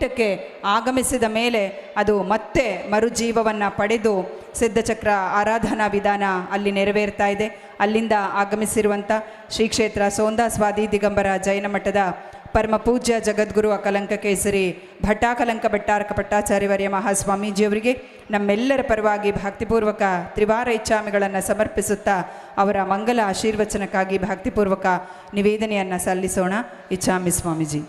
ಪೀಠಕ್ಕೆ ಆಗಮಿಸಿದ ಮೇಲೆ ಅದು ಮತ್ತೆ ಮರುಜೀವವನ್ನು ಪಡೆದು ಸಿದ್ಧಚಕ್ರ ಆರಾಧನಾ ವಿಧಾನ ಅಲ್ಲಿ ನೆರವೇರ್ತಾ ಇದೆ. ಅಲ್ಲಿಂದ ಆಗಮಿಸಿರುವಂಥ ಶ್ರೀ ಕ್ಷೇತ್ರ ಸೋಂದಾಸ್ವಾದಿ ದಿಗಂಬರ ಜೈನ ಮಠದ ಪರಮ ಪೂಜ್ಯ ಜಗದ್ಗುರು ಅಕಲಂಕ ಕೇಸರಿ ಭಟ್ಟಾಕಲಂಕ ಭಟ್ಟಾರಕ ಭಟ್ಟಾಚಾರ್ಯವರ್ಯ ಮಹಾಸ್ವಾಮೀಜಿಯವರಿಗೆ ನಮ್ಮೆಲ್ಲರ ಪರವಾಗಿ ಭಕ್ತಿಪೂರ್ವಕ ತ್ರಿವಾರ ಇಚ್ಛಾಮಿಗಳನ್ನು ಸಮರ್ಪಿಸುತ್ತಾ ಅವರ ಮಂಗಲ ಆಶೀರ್ವಚನಕ್ಕಾಗಿ ಭಕ್ತಿಪೂರ್ವಕ ನಿವೇದನೆಯನ್ನು ಸಲ್ಲಿಸೋಣ. ಇಚ್ಛಾಮಿ ಸ್ವಾಮೀಜಿ.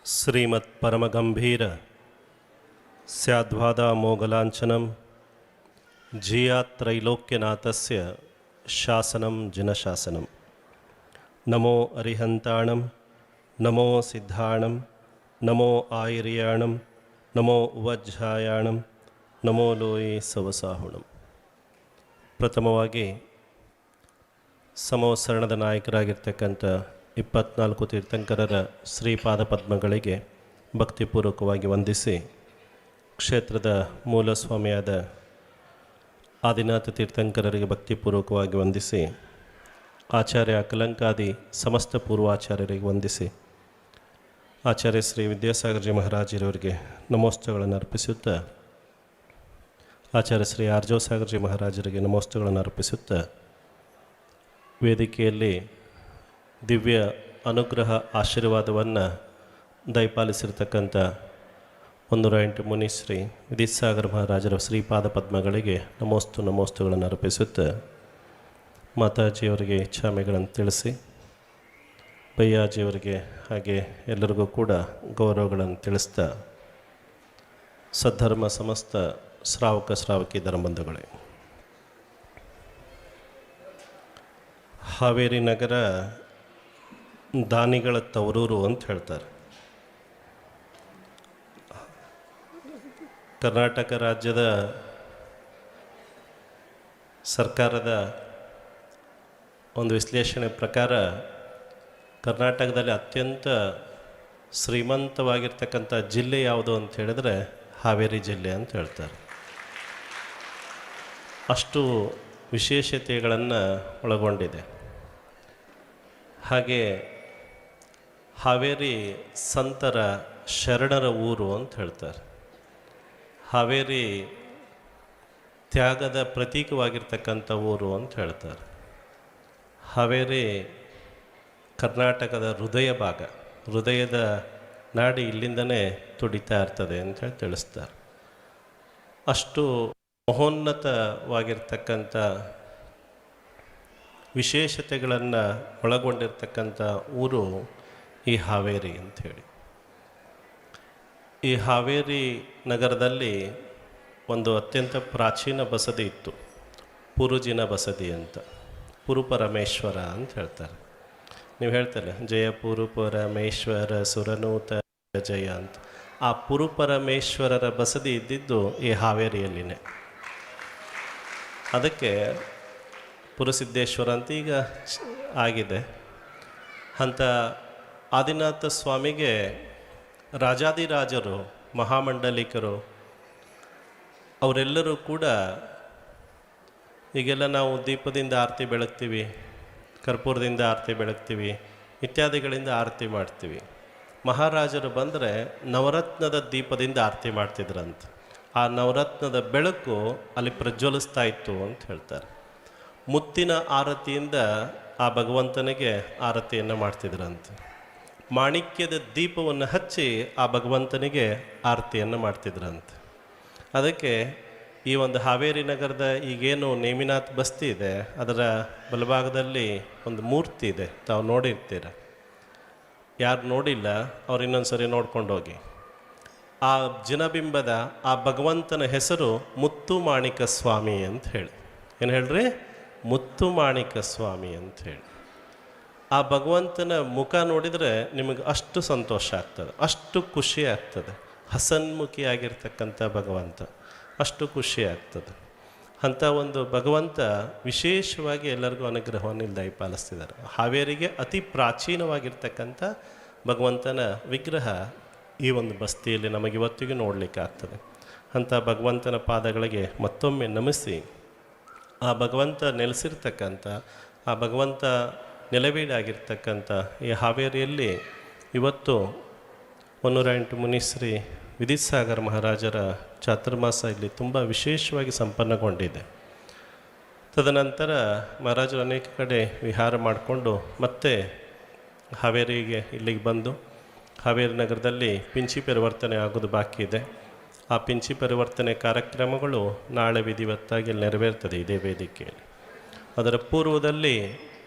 ಶ್ರೀಮತ್ ಪರಮಗಂಭೀರ ಸ್ಯಾದ್ವಾದ ಮೋಗಲಾಂಛನಂ ಜಿಯಾತ್ ತ್ರೈಲೋಕ್ಯನಾಥಸ್ಯ ಶಾಸನಂ ಜಿನಶಾಸನಂ ನಮೋ ಅರಿಹಂತಾಣಂ ನಮೋ ಸಿದ್ಧಾಣಂ ನಮೋ ಆಯಿರ್ಯಾಣಂ ನಮೋ ಉವಜ್ಜಾಯಾಣಂ ನಮೋ ಲೋಯಿ ಸವಸಾಹುಣಂ. ಪ್ರಥಮವಾಗಿ ಸಮವಸರಣದ ನಾಯಕರಾಗಿರ್ತಕ್ಕಂಥ 24 ತೀರ್ಥಂಕರರ ಶ್ರೀಪಾದ ಪದ್ಮಗಳಿಗೆ ಭಕ್ತಿಪೂರ್ವಕವಾಗಿ ವಂದಿಸಿ, ಕ್ಷೇತ್ರದ ಮೂಲ ಸ್ವಾಮಿಯಾದ ಆದಿನಾಥ ತೀರ್ಥಂಕರರಿಗೆ ಭಕ್ತಿಪೂರ್ವಕವಾಗಿ ವಂದಿಸಿ, ಆಚಾರ್ಯ ಅಕಲಂಕಾದಿ ಸಮಸ್ತ ಪೂರ್ವಾಚಾರ್ಯರಿಗೆ ವಂದಿಸಿ, ಆಚಾರ್ಯ ಶ್ರೀ ವಿದ್ಯಾಸಾಗರ್ಜಿ ಮಹಾರಾಜರವರಿಗೆ ನಮೋಸ್ತುಗಳನ್ನು ಅರ್ಪಿಸುತ್ತಾ, ಆಚಾರ್ಯ ಶ್ರೀ ಆರ್ಜೋ ಸಾಗರ್ಜಿ ಮಹಾರಾಜರಿಗೆ ನಮೋಸ್ತುಗಳನ್ನು ಅರ್ಪಿಸುತ್ತಾ, ವೇದಿಕೆಯಲ್ಲಿ ದಿವ್ಯ ಅನುಗ್ರಹ ಆಶೀರ್ವಾದವನ್ನು ದಯಪಾಲಿಸಿರ್ತಕ್ಕಂಥ 108 ಮುನಿಶ್ರೀ ವಿದ್ಯಾಸಾಗರ ಮಹಾರಾಜರ ಶ್ರೀಪಾದ ಪದ್ಮಗಳಿಗೆ ನಮೋಸ್ತುಗಳನ್ನು ಅರ್ಪಿಸುತ್ತಾ, ಮಾತಾಜಿಯವರಿಗೆ ಇಚ್ಛಾಮೆಗಳನ್ನು ತಿಳಿಸಿ, ಬಯ್ಯಾಜಿಯವರಿಗೆ ಹಾಗೆ ಎಲ್ಲರಿಗೂ ಕೂಡ ಗೌರವಗಳನ್ನು ತಿಳಿಸ್ತಾ, ಸದ್ಧರ್ಮ ಸಮಸ್ತ ಶ್ರಾವಕ ಶ್ರಾವಕಿ ಧರ್ಮಬಂಧುಗಳೇ, ಹಾವೇರಿ ನಗರ ದಾನಿಗಳ ತವರೂರು ಅಂತ ಹೇಳ್ತಾರೆ. ಕರ್ನಾಟಕ ರಾಜ್ಯದ ಸರ್ಕಾರದ ಒಂದು ವಿಶ್ಲೇಷಣೆ ಪ್ರಕಾರ ಕರ್ನಾಟಕದಲ್ಲಿ ಅತ್ಯಂತ ಶ್ರೀಮಂತವಾಗಿರ್ತಕ್ಕಂಥ ಜಿಲ್ಲೆ ಯಾವುದು ಅಂತ ಹೇಳಿದ್ರೆ ಹಾವೇರಿ ಜಿಲ್ಲೆ ಅಂತ ಹೇಳ್ತಾರೆ. ಅಷ್ಟು ವಿಶೇಷತೆಗಳನ್ನು ಒಳಗೊಂಡಿದೆ. ಹಾಗೆ ಹಾವೇರಿ ಸಂತರ ಶರಣರ ಊರು ಅಂತ ಹೇಳ್ತಾರೆ. ಹಾವೇರಿ ತ್ಯಾಗದ ಪ್ರತೀಕವಾಗಿರ್ತಕ್ಕಂಥ ಊರು ಅಂತ ಹೇಳ್ತಾರೆ. ಹಾವೇರಿ ಕರ್ನಾಟಕದ ಹೃದಯ ಭಾಗ, ಹೃದಯದ ನಾಡಿ ಇಲ್ಲಿಂದನೇ ತುಡಿತಾ ಇರ್ತದೆ ಅಂತ ಹೇಳಿ ತಿಳಿಸ್ತಾರೆ. ಅಷ್ಟು ಮಹೋನ್ನತವಾಗಿರ್ತಕ್ಕಂಥ ವಿಶೇಷತೆಗಳನ್ನು ಒಳಗೊಂಡಿರ್ತಕ್ಕಂಥ ಊರು ಈ ಹಾವೇರಿ ಅಂಥೇಳಿ. ಈ ಹಾವೇರಿ ನಗರದಲ್ಲಿ ಒಂದು ಅತ್ಯಂತ ಪ್ರಾಚೀನ ಬಸದಿ ಇತ್ತು, ಪುರುಜಿನ ಬಸದಿ ಅಂತ, ಪುರುಪರಮೇಶ್ವರ ಅಂತ ಹೇಳ್ತಾರೆ. ನೀವು ಹೇಳ್ತಾರೆ ಜಯ ಪುರುಪರಮೇಶ್ವರ ಸುರನೂತ ಜಯ ಅಂತ. ಆ ಪುರುಪರಮೇಶ್ವರರ ಬಸದಿ ಇದ್ದಿದ್ದು ಈ ಹಾವೇರಿಯಲ್ಲಿನೇ. ಅದಕ್ಕೆ ಪುರಸಿದ್ದೇಶ್ವರ ಅಂತ ಈಗ ಆಗಿದೆ. ಅಂಥ ಆದಿನಾಥ ಸ್ವಾಮಿಗೆ ರಾಜಾದಿರಾಜರು, ಮಹಾಮಂಡಲಿಕರು ಅವರೆಲ್ಲರೂ ಕೂಡ, ಈಗೆಲ್ಲ ನಾವು ದೀಪದಿಂದ ಆರತಿ ಬೆಳಗ್ತೀವಿ, ಕರ್ಪೂರದಿಂದ ಆರತಿ ಬೆಳಗ್ತೀವಿ, ಇತ್ಯಾದಿಗಳಿಂದ ಆರತಿ ಮಾಡ್ತೀವಿ. ಮಹಾರಾಜರು ಬಂದರೆ ನವರತ್ನದ ದೀಪದಿಂದ ಆರತಿ ಮಾಡ್ತಿದ್ರಂತ. ಆ ನವರತ್ನದ ಬೆಳಕು ಅಲ್ಲಿ ಪ್ರಜ್ವಲಿಸ್ತಾ ಇತ್ತು ಅಂತ ಹೇಳ್ತಾರೆ. ಮುತ್ತಿನ ಆರತಿಯಿಂದ ಆ ಭಗವಂತನಿಗೆ ಆರತಿಯನ್ನು ಮಾಡ್ತಿದ್ರಂತೆ. ಮಾಣಿಕ್ಯದ ದೀಪವನ್ನು ಹಚ್ಚಿ ಆ ಭಗವಂತನಿಗೆ ಆರತಿಯನ್ನು ಮಾಡ್ತಿದ್ರಂತೆ. ಅದಕ್ಕೆ ಈ ಒಂದು ಹಾವೇರಿ ನಗರದ ಈಗೇನು ನೇಮಿನಾಥ್ ಬಸ್ತಿ ಇದೆ, ಅದರ ಬಲಭಾಗದಲ್ಲಿ ಒಂದು ಮೂರ್ತಿ ಇದೆ, ತಾವು ನೋಡಿರ್ತೀರ. ಯಾರು ನೋಡಿಲ್ಲ ಅವ್ರು ಇನ್ನೊಂದು ಸರಿ ನೋಡ್ಕೊಂಡು ಹೋಗಿ. ಆ ಜಿನಬಿಂಬದ ಆ ಭಗವಂತನ ಹೆಸರು ಮುತ್ತು ಮಾಣಿಕ ಸ್ವಾಮಿ ಅಂತ ಹೇಳಿ. ಏನು ಹೇಳ್ರಿ? ಮುತ್ತು ಮಾಣಿಕ ಸ್ವಾಮಿ ಅಂತ ಹೇಳಿ. ಆ ಭಗವಂತನ ಮುಖ ನೋಡಿದರೆ ನಿಮಗೆ ಅಷ್ಟು ಸಂತೋಷ ಆಗ್ತದೆ, ಅಷ್ಟು ಖುಷಿ ಆಗ್ತದೆ. ಹಸನ್ಮುಖಿಯಾಗಿರ್ತಕ್ಕಂಥ ಭಗವಂತ, ಅಷ್ಟು ಖುಷಿ ಆಗ್ತದೆ. ಅಂಥ ಒಂದು ಭಗವಂತ ವಿಶೇಷವಾಗಿ ಎಲ್ಲರಿಗೂ ಅನುಗ್ರಹವನ್ನು ಇಲ್ಲಿ ದಯಪಾಲಿಸ್ತಿದ್ದಾರೆ. ಹಾವೇರಿಗೆ ಅತಿ ಪ್ರಾಚೀನವಾಗಿರ್ತಕ್ಕಂಥ ಭಗವಂತನ ವಿಗ್ರಹ ಈ ಒಂದು ಬಸ್ತಿಯಲ್ಲಿ ನಮಗಿವತ್ತಿಗೂ ನೋಡಲಿಕ್ಕೆ ಆಗ್ತದೆ. ಅಂಥ ಭಗವಂತನ ಪಾದಗಳಿಗೆ ಮತ್ತೊಮ್ಮೆ ನಮಿಸಿ, ಆ ಭಗವಂತ ನೆಲೆಸಿರ್ತಕ್ಕಂಥ, ಆ ಭಗವಂತ ನೆಲವೀಡಾಗಿರ್ತಕ್ಕಂಥ ಈ ಹಾವೇರಿಯಲ್ಲಿ ಇವತ್ತು 108 ಮುನಿಶ್ರೀ ವಿದಿಸಾಗರ ಮಹಾರಾಜರ ಚಾತುರ್ಮಾಸ ಇಲ್ಲಿ ತುಂಬ ವಿಶೇಷವಾಗಿ ಸಂಪನ್ನಗೊಂಡಿದೆ. ತದನಂತರ ಮಹಾರಾಜರು ಅನೇಕ ಕಡೆ ವಿಹಾರ ಮಾಡಿಕೊಂಡು ಮತ್ತೆ ಹಾವೇರಿಗೆ ಇಲ್ಲಿಗೆ ಬಂದು ಹಾವೇರಿ ನಗರದಲ್ಲಿ ಪಿಂಚಿ ಪರಿವರ್ತನೆ ಆಗೋದು ಬಾಕಿ ಇದೆ. ಆ ಪಿಂಚಿ ಪರಿವರ್ತನೆ ಕಾರ್ಯಕ್ರಮಗಳು ನಾಳೆ ವಿಧಿವತ್ತಾಗಿ ನೆರವೇರ್ತದೆ ಇದೇ ವೇದಿಕೆಯಲ್ಲಿ. ಅದರ ಪೂರ್ವದಲ್ಲಿ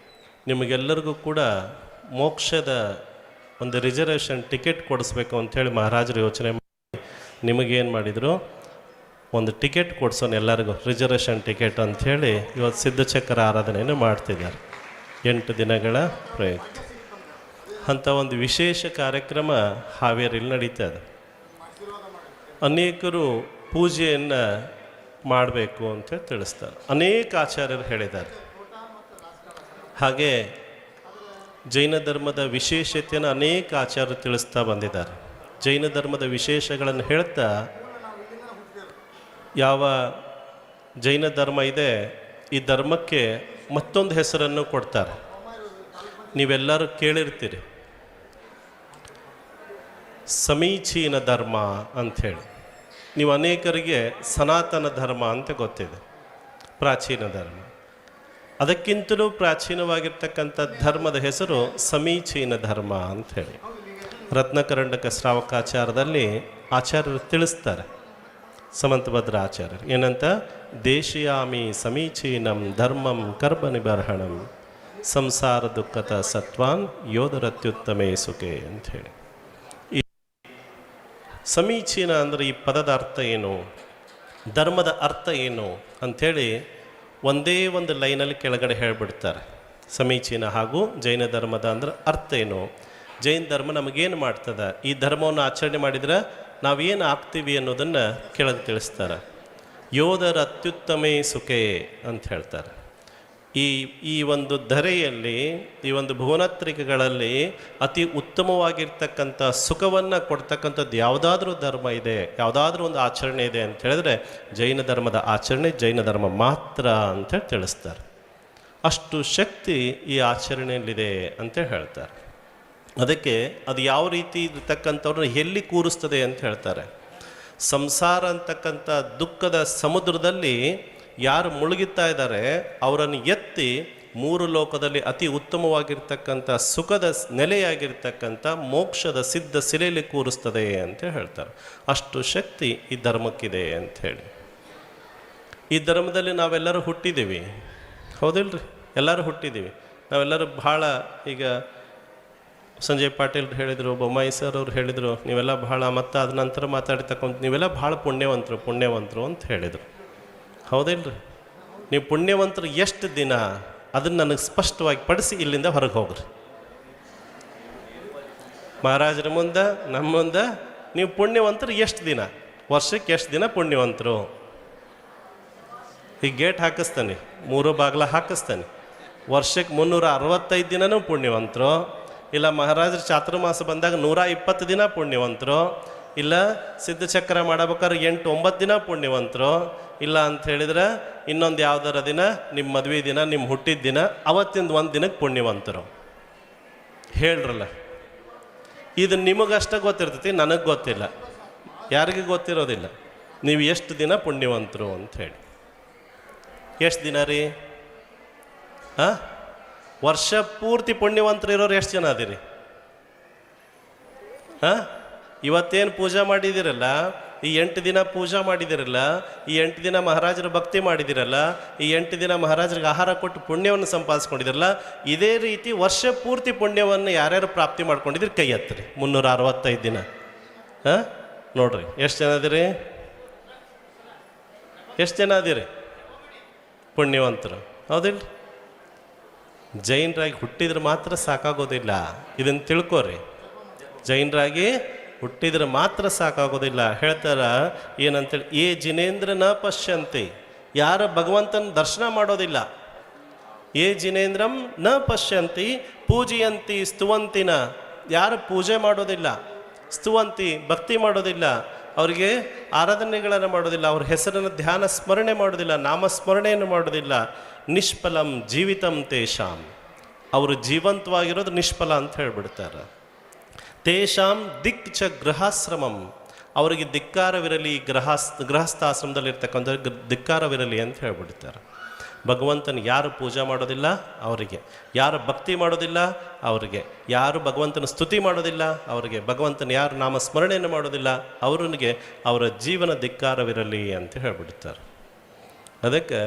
ನಿಮಗೆಲ್ಲರಿಗೂ ಕೂಡ ಮೋಕ್ಷದ ಒಂದು ರಿಸರ್ವೇಷನ್ ಟಿಕೆಟ್ ಕೊಡಿಸ್ಬೇಕು ಅಂಥೇಳಿ ಮಹಾರಾಜರು ಯೋಚನೆ ಮಾಡಿ ನಿಮಗೇನು ಮಾಡಿದರು, ಒಂದು ಟಿಕೆಟ್ ಕೊಡಿಸೋಣ ಎಲ್ಲರಿಗೂ, ರಿಸರ್ವೇಷನ್ ಟಿಕೆಟ್ ಅಂಥೇಳಿ ಇವತ್ತು ಸಿದ್ಧಚಕ್ರ ಆರಾಧನೆಯನ್ನು ಮಾಡ್ತಿದ್ದಾರೆ 8 ದಿನಗಳ ಪ್ರಯುಕ್ತ. ಅಂಥ ಒಂದು ವಿಶೇಷ ಕಾರ್ಯಕ್ರಮ ಹಾವೇರಿಯಲ್ಲಿ ನಡೀತಾ ಇದೆ. ಅನೇಕರು ಪೂಜೆಯನ್ನು ಮಾಡಬೇಕು ಅಂತ ತಿಳಿಸ್ತಾರೆ, ಅನೇಕ ಆಚಾರ್ಯರು ಹೇಳಿದ್ದಾರೆ. ಹಾಗೆ ಜೈನ ಧರ್ಮದ ವಿಶೇಷತೆಯನ್ನು ಅನೇಕ ಆಚಾರ್ಯರು ತಿಳಿಸ್ತಾ ಬಂದಿದ್ದಾರೆ. ಜೈನ ಧರ್ಮದ ವಿಶೇಷಗಳನ್ನು ಹೇಳ್ತಾ ಯಾವ ಜೈನ ಧರ್ಮ ಇದೆ ಈ ಧರ್ಮಕ್ಕೆ ಮತ್ತೊಂದು ಹೆಸರನ್ನು ಕೊಡ್ತಾರೆ. ನೀವೆಲ್ಲರೂ ಕೇಳಿರ್ತೀರಿ, ಸಮೀಚೀನ ಧರ್ಮ ಅಂಥೇಳಿ. ನೀವು ಅನೇಕರಿಗೆ ಸನಾತನ ಧರ್ಮ ಅಂತ ಗೊತ್ತಿದೆ, ಪ್ರಾಚೀನ ಧರ್ಮ. ಅದಕ್ಕಿಂತಲೂ ಪ್ರಾಚೀನವಾಗಿರ್ತಕ್ಕಂಥ ಧರ್ಮದ ಹೆಸರು ಸಮೀಚೀನ ಧರ್ಮ ಅಂಥೇಳಿ ರತ್ನಕರಂಡಕ ಶ್ರಾವಕಾಚಾರದಲ್ಲಿ ಆಚಾರ್ಯರು ತಿಳಿಸ್ತಾರೆ. ಸಮಂತಭದ್ರ ಆಚಾರ್ಯರು ಏನಂತ, ದೇಶಿಯಾಮಿ ಸಮೀಚೀನಂ ಧರ್ಮಂ ಕರ್ಮನಿಬರ್ಹಣಂ ಸಂಸಾರ ದುಃಖದ ಸತ್ವಾನ್ ಯೋಧರತ್ಯುತ್ತಮೇ ಸುಖೆ ಅಂಥೇಳಿ. ಈ ಸಮೀಚೀನ ಅಂದರೆ ಈ ಪದದ ಅರ್ಥ ಏನು, ಧರ್ಮದ ಅರ್ಥ ಏನು ಅಂಥೇಳಿ ಒಂದೇ ಒಂದು ಲೈನಲ್ಲಿ ಕೆಳಗಡೆ ಹೇಳಿಬಿಡ್ತಾರೆ. ಸಮೀಚೀನ ಹಾಗೂ ಜೈನ ಧರ್ಮದ ಅಂದ್ರೆ ಅರ್ಥ ಏನು, ಜೈನ ಧರ್ಮ ನಮಗೇನು ಮಾಡ್ತದೆ, ಈ ಧರ್ಮವನ್ನು ಆಚರಣೆ ಮಾಡಿದ್ರೆ ನಾವೇನು ಆಗ್ತೀವಿ ಅನ್ನೋದನ್ನು ಕೆಳಗೆ ತಿಳಿಸ್ತಾರೆ. ಯೋಧರ ಅತ್ಯುತ್ತಮೇ ಸುಖೇ ಅಂತ ಹೇಳ್ತಾರೆ. ಈ ಒಂದು ಧರೆಯಲ್ಲಿ, ಈ ಒಂದು ಭುವನತ್ರಿಕೆಗಳಲ್ಲಿ ಅತಿ ಉತ್ತಮವಾಗಿರ್ತಕ್ಕಂಥ ಸುಖವನ್ನು ಕೊಡ್ತಕ್ಕಂಥದ್ದು ಯಾವುದಾದ್ರೂ ಧರ್ಮ ಇದೆ, ಯಾವುದಾದ್ರೂ ಒಂದು ಆಚರಣೆ ಇದೆ ಅಂತ ಹೇಳಿದ್ರೆ ಜೈನ ಧರ್ಮದ ಆಚರಣೆ, ಜೈನ ಧರ್ಮ ಮಾತ್ರ ಅಂತ ತಿಳಿಸ್ತಾರೆ. ಅಷ್ಟು ಶಕ್ತಿ ಈ ಆಚರಣೆಯಲ್ಲಿದೆ ಅಂತ ಹೇಳ್ತಾರೆ. ಅದಕ್ಕೆ ಅದು ಯಾವ ರೀತಿ ಇರ್ತಕ್ಕಂಥವ್ರನ್ನ ಎಲ್ಲಿ ಕೂರಿಸ್ತದೆ ಅಂತ ಹೇಳ್ತಾರೆ. ಸಂಸಾರ ಅಂತಕ್ಕಂಥ ದುಃಖದ ಸಮುದ್ರದಲ್ಲಿ ಯಾರು ಮುಳುಗುತ್ತಾ ಇದ್ದಾರೆ ಅವರನ್ನು ಎತ್ತಿ 3 ಲೋಕದಲ್ಲಿ ಅತಿ ಉತ್ತಮವಾಗಿರ್ತಕ್ಕಂಥ ಸುಖದ ನೆಲೆಯಾಗಿರ್ತಕ್ಕಂಥ ಮೋಕ್ಷದ ಸಿದ್ಧ ಶಿಲೆಯಲ್ಲಿ ಕೂರಿಸ್ತದೆ ಅಂತ ಹೇಳ್ತಾರೆ. ಅಷ್ಟು ಶಕ್ತಿ ಈ ಧರ್ಮಕ್ಕಿದೆ ಅಂಥೇಳಿ. ಈ ಧರ್ಮದಲ್ಲಿ ನಾವೆಲ್ಲರೂ ಹುಟ್ಟಿದ್ದೀವಿ, ಹೌದಿಲ್ರಿ? ಎಲ್ಲರೂ ಹುಟ್ಟಿದ್ದೀವಿ. ನಾವೆಲ್ಲರೂ ಭಾಳ, ಈಗ ಸಂಜಯ್ ಪಾಟೀಲ್ ಹೇಳಿದರು, ಬೊಮ್ಮಾಯಿ ಸರ್ ಅವ್ರು ಹೇಳಿದರು, ನೀವೆಲ್ಲ ಭಾಳ, ಮತ್ತು ಅದ ನಂತರ ಮಾತಾಡಿ ತಗೊಂಡು ನೀವೆಲ್ಲ ಭಾಳ ಪುಣ್ಯವಂತರು ಅಂತ ಹೇಳಿದರು. ಹೌದಿಲ್ರಿ? ನೀವು ಪುಣ್ಯವಂತರು ಎಷ್ಟು ದಿನ ಅದನ್ನು ನನಗೆ ಸ್ಪಷ್ಟವಾಗಿ ಪಡಿಸಿ ಇಲ್ಲಿಂದ ಹೊರಗೆ ಹೋಗ್ರಿ. ಮಹಾರಾಜರ ಮುಂದೆ, ನಮ್ಮ ಮುಂದೆ ನೀವು ಪುಣ್ಯವಂತರು ಎಷ್ಟು ದಿನ, ವರ್ಷಕ್ಕೆ ಎಷ್ಟು ದಿನ ಪುಣ್ಯವಂತರು? ಈಗ ಗೇಟ್ ಹಾಕಿಸ್ತಾನೆ, 3 ಬಾಗಿಲ ಹಾಕಿಸ್ತಾನೆ, ವರ್ಷಕ್ಕೆ 365 ದಿನನೂ ಪುಣ್ಯವಂತರು. ಇಲ್ಲ ಮಹಾರಾಜರ ಚಾತುರ್ಮಾಸ ಬಂದಾಗ 120 ದಿನ ಪುಣ್ಯವಂತರು. ಇಲ್ಲ ಸಿದ್ಧಚಕ್ರ ಮಾಡಬೇಕಾದ್ರೆ 8-9 ದಿನ ಪುಣ್ಯವಂತರು. ಇಲ್ಲ ಅಂತ ಹೇಳಿದ್ರೆ ಇನ್ನೊಂದು ಯಾವ್ದಾರ ದಿನ, ನಿಮ್ಮ ಮದುವೆ ದಿನ, ನಿಮ್ಮ ಹುಟ್ಟಿದ ದಿನ, ಅವತ್ತಿಂದ 1 ದಿನಕ್ಕೆ ಪುಣ್ಯವಂತರು. ಹೇಳ್ರಲ್ಲ, ಇದು ನಿಮಗಷ್ಟ ಗೊತ್ತಿರ್ತೈತಿ, ನನಗೆ ಗೊತ್ತಿಲ್ಲ, ಯಾರಿಗೂ ಗೊತ್ತಿರೋದಿಲ್ಲ ನೀವು ಎಷ್ಟು ದಿನ ಪುಣ್ಯವಂತರು ಅಂಥೇಳಿ. ಎಷ್ಟು ದಿನ ರೀ? ಹಾಂ, ವರ್ಷ ಪೂರ್ತಿ ಪುಣ್ಯವಂತರು ಇರೋರು ಎಷ್ಟು ಜನ ಅದಿರಿ? ಹಾಂ, ಇವತ್ತೇನು ಪೂಜಾ ಮಾಡಿದಿರಲ್ಲ, ಈ 8 ದಿನ ಪೂಜಾ ಮಾಡಿದಿರಲ್ಲ, ಈ 8 ದಿನ ಮಹಾರಾಜರ ಭಕ್ತಿ ಮಾಡಿದಿರಲ್ಲ, ಈ 8 ದಿನ ಮಹಾರಾಜರಿಗೆ ಆಹಾರ ಕೊಟ್ಟು ಪುಣ್ಯವನ್ನು ಸಂಪಾದಿಸ್ಕೊಂಡಿದಿರಲ್ಲ, ಇದೇ ರೀತಿ ವರ್ಷ ಪೂರ್ತಿ ಪುಣ್ಯವನ್ನು ಯಾರ್ಯಾರು ಪ್ರಾಪ್ತಿ ಮಾಡ್ಕೊಂಡಿದ್ರಿ ಕೈ ಎತ್ತರಿ. 365 ದಿನ. ಹಾಂ, ನೋಡ್ರಿ ಎಷ್ಟು ಜನ ಅದಿರಿ? ಎಷ್ಟು ಜನ ಅದಿರಿ ಪುಣ್ಯವಂತರು? ಹೌದಿಲ್ಲ? ಜೈನರಾಗಿ ಹುಟ್ಟಿದ್ರೆ ಮಾತ್ರ ಸಾಕಾಗೋದಿಲ್ಲ, ಇದನ್ನು ತಿಳ್ಕೊರಿ. ಜೈನರಾಗಿ ಹುಟ್ಟಿದ್ರೆ ಮಾತ್ರ ಸಾಕಾಗೋದಿಲ್ಲ. ಹೇಳ್ತಾರ ಏನಂತೇಳಿ, ಏ ಜಿನೇಂದ್ರ ನ ಪಶ್ಯಂತಿ, ಯಾರ ಭಗವಂತನ ದರ್ಶನ ಮಾಡೋದಿಲ್ಲ. ಏ ಜಿನೇಂದ್ರಂ ನ ಪಶ್ಯಂತಿ ಪೂಜಿಯಂತಿ ಸ್ತುವಂತಿನ, ಯಾರು ಪೂಜೆ ಮಾಡೋದಿಲ್ಲ, ಸ್ತುವಂತಿ ಭಕ್ತಿ ಮಾಡೋದಿಲ್ಲ, ಅವರಿಗೆ ಆರಾಧನೆಗಳನ್ನು ಮಾಡೋದಿಲ್ಲ, ಅವ್ರ ಹೆಸರನ್ನು ಧ್ಯಾನ ಸ್ಮರಣೆ ಮಾಡೋದಿಲ್ಲ, ನಾಮಸ್ಮರಣೆಯನ್ನು ಮಾಡೋದಿಲ್ಲ, ನಿಷ್ಫಲಂ ಜೀವಿತಂ ತೇಷಾಂ, ಅವರು ಜೀವಂತವಾಗಿರೋದು ನಿಷ್ಫಲ ಅಂತ ಹೇಳಿಬಿಡ್ತಾರೆ. ತೇಷಾಂ ದಿಕ್ ಚ ಗೃಹಾಶ್ರಮಂ, ಅವರಿಗೆ ಧಿಕ್ಕಾರವಿರಲಿ, ಗೃಹಸ್ಥಾಶ್ರಮದಲ್ಲಿರ್ತಕ್ಕಂಥ ಧಿಕ್ಕಾರವಿರಲಿ ಅಂತ ಹೇಳ್ಬಿಡ್ತಾರೆ. ಭಗವಂತನ ಯಾರು ಪೂಜೆ ಮಾಡೋದಿಲ್ಲ ಅವರಿಗೆ, ಯಾರು ಭಕ್ತಿ ಮಾಡೋದಿಲ್ಲ ಅವರಿಗೆ, ಯಾರು ಭಗವಂತನ ಸ್ತುತಿ ಮಾಡೋದಿಲ್ಲ ಅವರಿಗೆ, ಭಗವಂತನ ಯಾರು ನಾಮಸ್ಮರಣೆಯನ್ನು ಮಾಡೋದಿಲ್ಲ ಅವರಿಗೆ ಅವರ ಜೀವನ ಧಿಕ್ಕಾರವಿರಲಿ ಅಂತ ಹೇಳ್ಬಿಡ್ತಾರೆ. ಅದಕ್ಕೆ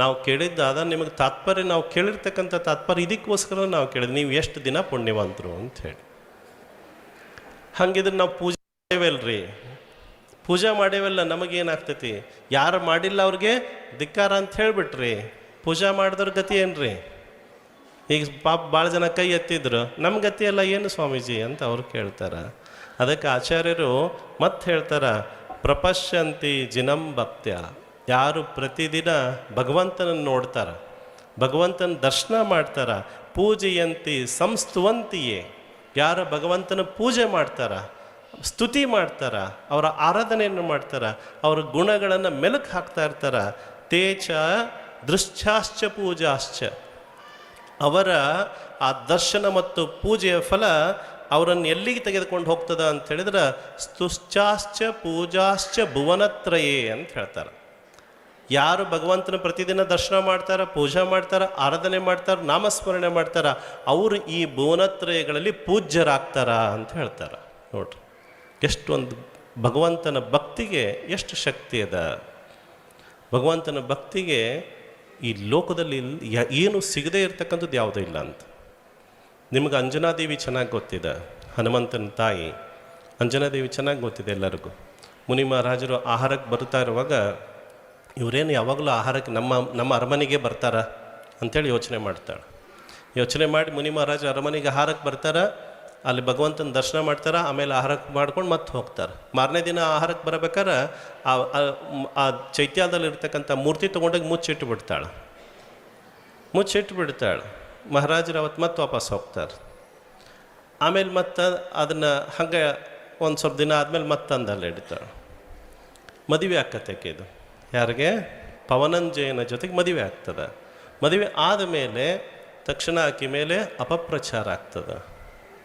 ನಾವು ಕೇಳಿದ್ದಾದ ನಿಮಗೆ ತಾತ್ಪರ್ಯ, ನಾವು ಕೇಳಿರ್ತಕ್ಕಂಥ ತಾತ್ಪರ್ಯ ಇದಕ್ಕೋಸ್ಕರ ನಾವು ಕೇಳಿದ್ವಿ, ನೀವು ಎಷ್ಟು ದಿನ ಪುಣ್ಯವಂತರು ಅಂಥೇಳಿ. ಹಂಗಿದ್ರೆ ನಾವು ಪೂಜೆ ಮಾಡೇವಲ್ರಿ, ಪೂಜೆ ಮಾಡೇವಲ್ಲ, ನಮಗೇನಾಗ್ತೈತಿ, ಯಾರು ಮಾಡಿಲ್ಲ ಅವ್ರಿಗೆ ಧಿಕ್ಕಾರ ಅಂತ ಹೇಳಿಬಿಟ್ರಿ, ಪೂಜೆ ಮಾಡಿದವ್ರ ಗತಿ ಏನ್ರಿ? ಈಗ ಪಾಪ ಭಾಳ ಜನ ಕೈ ಎತ್ತಿದ್ರು, ನಮ್ಮ ಗತಿ ಎಲ್ಲ ಏನು ಸ್ವಾಮೀಜಿ ಅಂತ ಅವ್ರು ಕೇಳ್ತಾರೆ. ಅದಕ್ಕೆ ಆಚಾರ್ಯರು ಮತ್ತೆ ಹೇಳ್ತಾರೆ, ಪ್ರಪಶ್ಯಂತಿ ಜಿನಂ ಭಕ್ತ್ಯ, ಯಾರು ಪ್ರತಿದಿನ ಭಗವಂತನನ್ನು ನೋಡ್ತಾರೆ, ಭಗವಂತನ ದರ್ಶನ ಮಾಡ್ತಾರ, ಪೂಜೆಯಂತಿ ಸಂಸ್ತುವಂತಿಯೇ, ಯಾರು ಭಗವಂತನ ಪೂಜೆ ಮಾಡ್ತಾರ, ಸ್ತುತಿ ಮಾಡ್ತಾರ, ಅವರ ಆರಾಧನೆಯನ್ನು ಮಾಡ್ತಾರ, ಅವರ ಗುಣಗಳನ್ನು ಮೆಲುಕು ಹಾಕ್ತಾ ಇರ್ತಾರ, ತೇಚ ದೃಶ್ಚಾಶ್ಚ ಪೂಜಾಶ್ಚ, ಅವರ ಆ ದರ್ಶನ ಮತ್ತು ಪೂಜೆಯ ಫಲ ಅವರನ್ನು ಎಲ್ಲಿಗೆ ತೆಗೆದುಕೊಂಡು ಹೋಗ್ತದ ಅಂತ ಹೇಳಿದ್ರೆ ಸ್ತುಶ್ಚಾಶ್ಚ ಪೂಜಾಶ್ಚ ಭುವನತ್ರಯೇ ಅಂತ ಹೇಳ್ತಾರೆ. ಯಾರು ಭಗವಂತನ ಪ್ರತಿದಿನ ದರ್ಶನ ಮಾಡ್ತಾರ, ಪೂಜಾ ಮಾಡ್ತಾರ, ಆರಾಧನೆ ಮಾಡ್ತಾರ, ನಾಮಸ್ಮರಣೆ ಮಾಡ್ತಾರ, ಅವರು ಈ ಭುವನತ್ರಯಗಳಲ್ಲಿ ಪೂಜ್ಯರಾಗ್ತಾರ ಅಂತ ಹೇಳ್ತಾರೆ. ನೋಡ್ರಿ ಎಷ್ಟೊಂದು ಭಗವಂತನ ಭಕ್ತಿಗೆ ಎಷ್ಟು ಶಕ್ತಿ ಅದ. ಭಗವಂತನ ಭಕ್ತಿಗೆ ಈ ಲೋಕದಲ್ಲಿ ಏನು ಸಿಗದೇ ಇರತಕ್ಕಂಥದ್ದು ಯಾವುದೂ ಇಲ್ಲ ಅಂತ. ನಿಮಗೆ ಅಂಜನಾದೇವಿ ಚೆನ್ನಾಗಿ ಗೊತ್ತಿದೆ, ಹನುಮಂತನ ತಾಯಿ ಅಂಜನಾದೇವಿ ಚೆನ್ನಾಗಿ ಗೊತ್ತಿದೆ ಎಲ್ಲರಿಗೂ. ಮುನಿ ಮಹಾರಾಜರು ಆಹಾರಕ್ಕೆ ಬರ್ತಾ ಇರುವಾಗ ಇವರೇನು ಯಾವಾಗಲೂ ಆಹಾರಕ್ಕೆ ನಮ್ಮ ಅರಮನೆಗೆ ಬರ್ತಾರ ಅಂಥೇಳಿ ಯೋಚನೆ ಮಾಡ್ತಾಳೆ. ಯೋಚನೆ ಮಾಡಿ ಮುನಿ ಮಹಾರಾಜ ಅರಮನೆಗೆ ಆಹಾರಕ್ಕೆ ಬರ್ತಾರೆ, ಅಲ್ಲಿ ಭಗವಂತನ ದರ್ಶನ ಮಾಡ್ತಾರೆ, ಆಮೇಲೆ ಆಹಾರಕ್ಕೆ ಮಾಡ್ಕೊಂಡು ಮತ್ತೆ ಹೋಗ್ತಾರೆ. ಮಾರನೇ ದಿನ ಆಹಾರಕ್ಕೆ ಬರಬೇಕಾದ್ರೆ ಆ ಚೈತ್ಯದಲ್ಲಿರ್ತಕ್ಕಂಥ ಮೂರ್ತಿ ತೊಗೊಂಡೋಗಿ ಮುಚ್ಚಿಟ್ಟು ಬಿಡ್ತಾಳೆ. ಮಹಾರಾಜರು ಅವತ್ತು ಮತ್ತೆ ವಾಪಸ್ ಹೋಗ್ತಾರೆ. ಆಮೇಲೆ ಮತ್ತೆ ಅದನ್ನು ಹಂಗೆ ಒಂದು ಸ್ವಲ್ಪ ದಿನ ಆದಮೇಲೆ ಮತ್ತೆ ಅಂದಲ್ಲಿ ಇಡ್ತಾಳೆ. ಮದುವೆ ಆಕತ್ತಕ್ಕೆ ಇದು ಯಾರಿಗೆ? ಪವನಂಜಯನ ಜೊತೆಗೆ ಮದುವೆ ಆಗ್ತದೆ. ಮದುವೆ ಆದ ಮೇಲೆ ತಕ್ಷಣ ಆಕೆ ಮೇಲೆ ಅಪಪ್ರಚಾರ ಆಗ್ತದೆ,